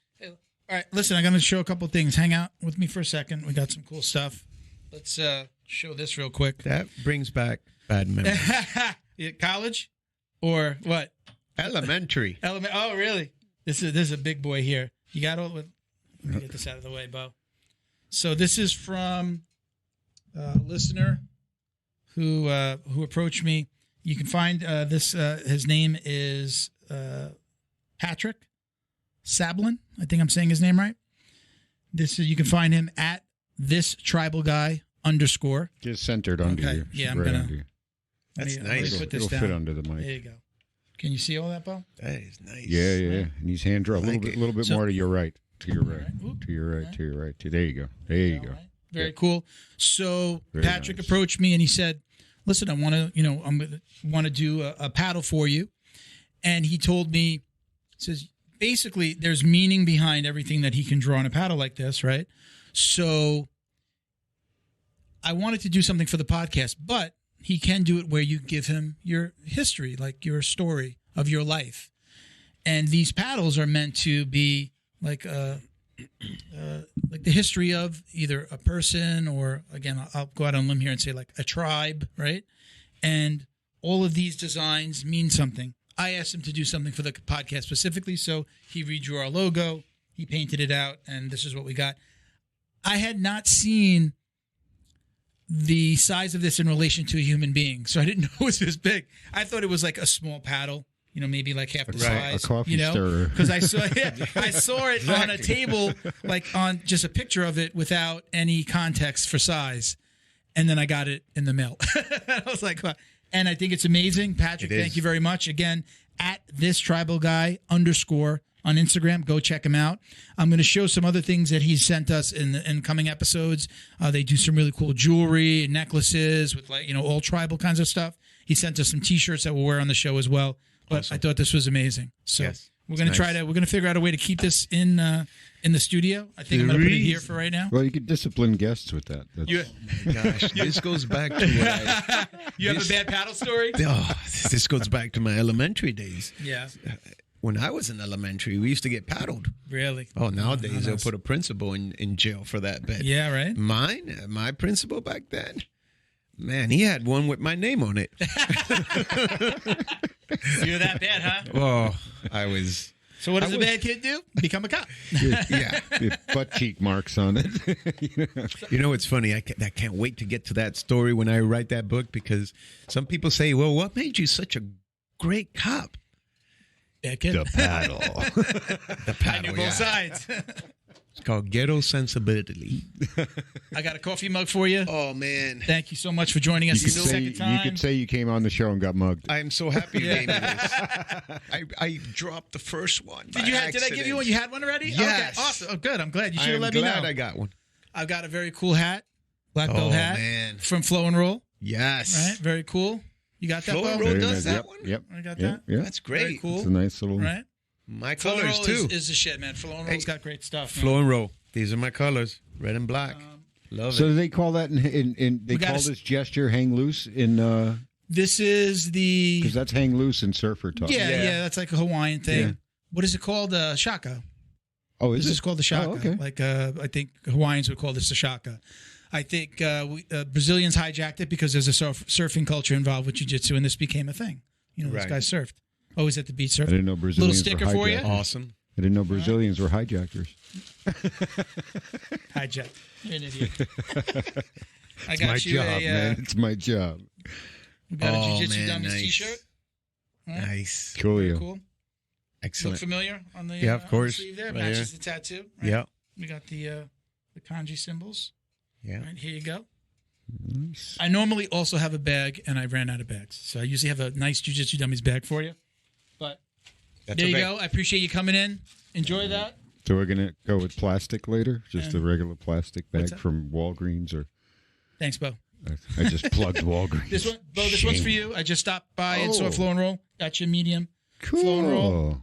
All right, listen, I'm going to show a couple things. Hang out with me for a second. We got some cool stuff. Let's show this real quick. That brings back bad memories. College or what? Elementary. Oh, really? This is a big boy here. You got all. Let me get this out of the way, Bo. So this is from a listener who approached me. You can find this. His name is Patrick Sablin. I think I'm saying his name right. You can find him at @thistribalguy_. Just centered under you. Yeah, I'm Right gonna. under you. That's I'm nice. gonna put this It'll down. fit under the mic. There you go. Can you see all that, Bo? That is nice. Yeah. And he's hand draw a Like little bit So- more to your right. To your right. Whoop. To your right. To your right. There you go. There you go. All right. Very cool. So Very Patrick nice. approached me and he said, "Listen, I want to do a paddle for you." And he told me, says basically, there's meaning behind everything that he can draw on a paddle like this, right? So I wanted to do something for the podcast, but he can do it where you give him your history, like your story of your life. And these paddles are meant to be like the history of either a person or, again, I'll go out on a limb here and say like a tribe, right? And all of these designs mean something. I asked him to do something for the podcast specifically, so he redrew our logo, he painted it out, and this is what we got. I had not seen the size of this in relation to a human being, so I didn't know it was this big. I thought it was like a small paddle, maybe like half the size. A coffee stirrer. Because I saw it on a table, like on just a picture of it without any context for size, and then I got it in the mail. I was like, wow. And I think it's amazing. Patrick, thank you very much. Again, at @thistribalguy_ on Instagram. Go check him out. I'm going to show some other things that he's sent us in coming episodes. They do some really cool jewelry, necklaces with all tribal kinds of stuff. He sent us some T-shirts that we'll wear on the show as well. But awesome. I thought this was amazing. So we're going to we're going to figure out a way to keep this in the studio. I think I'm going to put it here for right now. Well, you could discipline guests with that. Oh my gosh, this goes back to you have a bad paddle story? Oh, this goes back to my elementary days. Yeah. When I was in elementary, we used to get paddled. Really? Oh, nowadays they'll put a principal in jail for that. But yeah, right. My principal back then, man, he had one with my name on it. You're that bad, huh? Oh, I was. So what does a bad kid do? Become a cop. Yeah. Butt cheek marks on it. It's funny. I can't wait to get to that story when I write that book, because some people say, well, what made you such a great cop? Bad kid. The paddle. The paddle, I knew both sides. It's called Ghetto Sensibility. I got a coffee mug for you. Oh, man. Thank you so much for joining us. You the second time. You could say you came on the show and got mugged. I am so happy you gave me this. I dropped the first one. Did I give you one? You had one already? Yes. Okay, awesome. Oh, good. I'm glad. You should have let me know. I'm glad I got one. I've got a very cool hat, black belt hat, man. from Flow and Roll. Yes. Right? Very cool. You got that, Flow and Bo? Roll Very does nice. that one? Yep. I got Yep. that. Yep. That's great. Very cool. It's a nice little. Right? My Flow and colors, Roll too. is the shit, man. Flow and Roll's got great stuff. Man. Flow and Roll. These are my colors, red and black. Love So it. do they call that they call this gesture hang loose in This is the because that's hang loose in surfer talk. yeah, that's like a Hawaiian thing. Yeah. What is it called? Shaka. Oh, is This it? is called the shaka. Oh, okay. Like I think Hawaiians would call this the shaka. I think Brazilians hijacked it because there's a surfing culture involved with jiu-jitsu, and this became a thing. This Right. guy surfed. Always at the beach surfing. I didn't know Brazilians Little sticker were for you. hijackers. Awesome. I didn't know Brazilians were hijackers. Hijack. You're an idiot. I It's got my you job, a man. It's my job. we got a jiu-jitsu man, dummies nice. t-shirt. Right. Nice. Cool. Very yeah. cool. Look Excellent. familiar on the Yeah, of on the course. sleeve there. Right Matches here. the tattoo. Right? Yeah. We got the kanji symbols. Yeah. All right, here you go. Nice. I normally also have a bag, and I ran out of bags. So I usually have a nice Jiu-Jitsu Dummies bag for you. But That's there you okay. go. I appreciate you coming in. Enjoy that. So we're gonna go with plastic later, just a regular plastic What's bag that? from Walgreens, or Thanks, Bo. I just plugged Walgreens. This one, Bo, this one's for you. I just stopped by and saw Flow and Roll. Got you a medium. Cool. Flow and roll.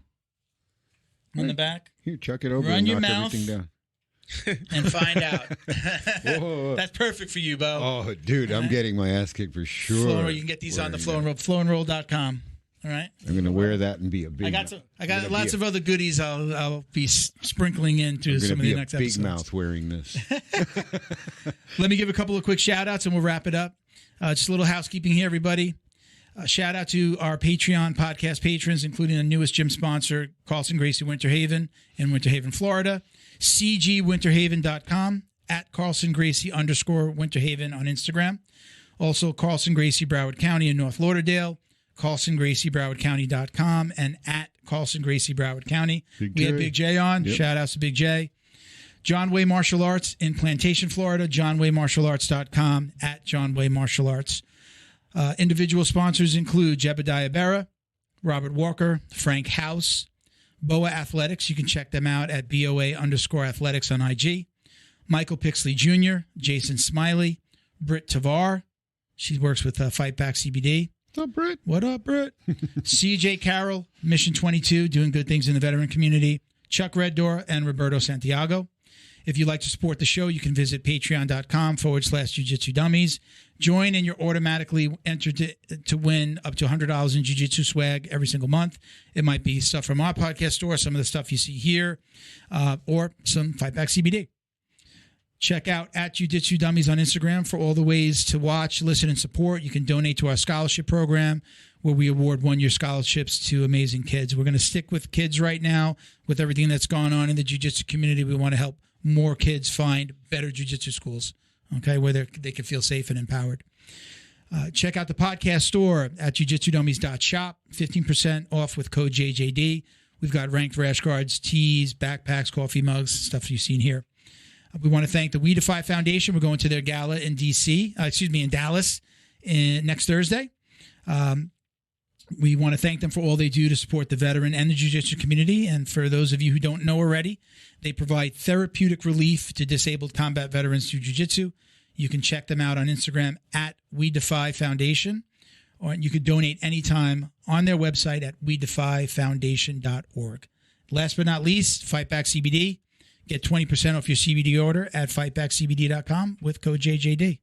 On the back. Here, chuck it over Run and your knock mouth. everything down. And find out. Whoa. That's perfect for you, Bo. Oh, dude, I'm getting my ass kicked for sure. Flow and Roll. You can get these on the Flow and Roll. Flowandroll.com. All right. I'm going to wear that and be a big I got lots of other goodies I'll be sprinkling into some of the next big episodes. mouth wearing this. Let me give a couple of quick shout outs and we'll wrap it up. Just a little housekeeping here, everybody. Shout out to our Patreon podcast patrons, including the newest gym sponsor, Carlson Gracie Winter Haven in Winter Haven, Florida. CGWinterhaven.com, at Carlson Gracie _Winter Haven on Instagram. Also, Carlson Gracie Broward County in North Lauderdale, CarlsonGracieBrowardCounty.com, and at Carlson Gracie Broward County. We had Big J on. Yep. Shout outs to Big J. John Way Martial Arts in Plantation, Florida, JohnWayMartialArts.com, at John Way Martial Arts. Individual sponsors include Jebediah Berra, Robert Walker, Frank House, Boa Athletics. You can check them out at BOA_athletics on IG. Michael Pixley Jr., Jason Smiley, Britt Tavar. She works with Fight Back CBD. What's up, Britt? What up, Britt? CJ Carroll, Mission 22, doing good things in the veteran community. Chuck Reddoor and Roberto Santiago. If you'd like to support the show, you can visit patreon.com/Jiu-Jitsu Dummies. Join and you're automatically entered to win up to $100 in Jiu-Jitsu swag every single month. It might be stuff from our podcast store, some of the stuff you see here, or some Fight Back CBD. Check out at Jiu-Jitsu Dummies on Instagram for all the ways to watch, listen, and support. You can donate to our scholarship program where we award one-year scholarships to amazing kids. We're going to stick with kids right now with everything that's gone on in the Jiu-Jitsu community. We want to help more kids find better Jiu-Jitsu schools, okay, where they can feel safe and empowered. Check out the podcast store at jiu-jitsudummies.shop, 15% off with code JJD. We've got ranked rash guards, tees, backpacks, coffee mugs, stuff you've seen here. We want to thank the We Defy Foundation. We're going to their gala in in Dallas next Thursday. We want to thank them for all they do to support the veteran and the jiu-jitsu community. And for those of you who don't know already, they provide therapeutic relief to disabled combat veterans through jiu-jitsu. You can check them out on Instagram at We Defy Foundation, or you could donate anytime on their website at wedefyfoundation.org. Last but not least, Fight Back CBD. Get 20% off your CBD order at fightbackcbd.com with code JJD.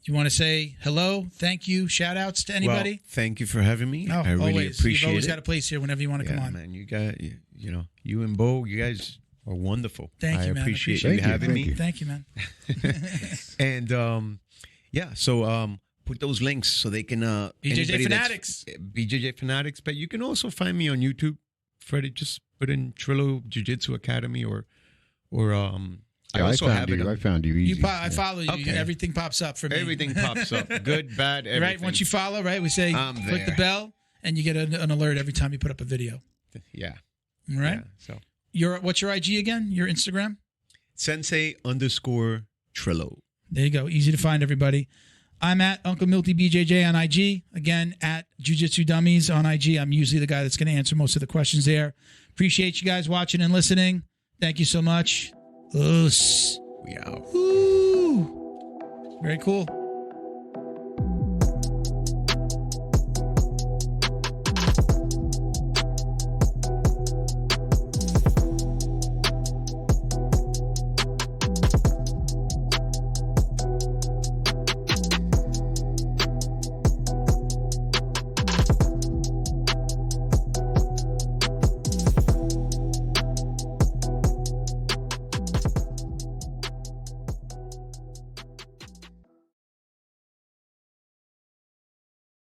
You want to say hello, thank you, shout outs to anybody? Well, thank you for having me. Oh, I really always. appreciate it. You've always got a place here whenever you want to come on. Man, you and Bo, you guys are wonderful. Thank you, man. I appreciate you you having thank me. you. Thank you, man. And so put those links so they can BJJ Fanatics. BJJ Fanatics, but you can also find me on YouTube. Freddie, just put in Trillo Jiu-Jitsu Academy or I also have it. I found you easy. I follow you. Okay. Everything pops up for me. Everything pops up. Good, bad, everything. Right? Once you follow, right? We say click the bell and you get an alert every time you put up a video. Yeah. All right? Yeah, so What's your IG again? Your Instagram? Sensei_Trillo. There you go. Easy to find, everybody. I'm at Uncle Milty BJJ on IG. Again, at Jiu-Jitsu Dummies on IG. I'm usually the guy that's going to answer most of the questions there. Appreciate you guys watching and listening. Thank you so much. Us. We out. Woo. Very cool.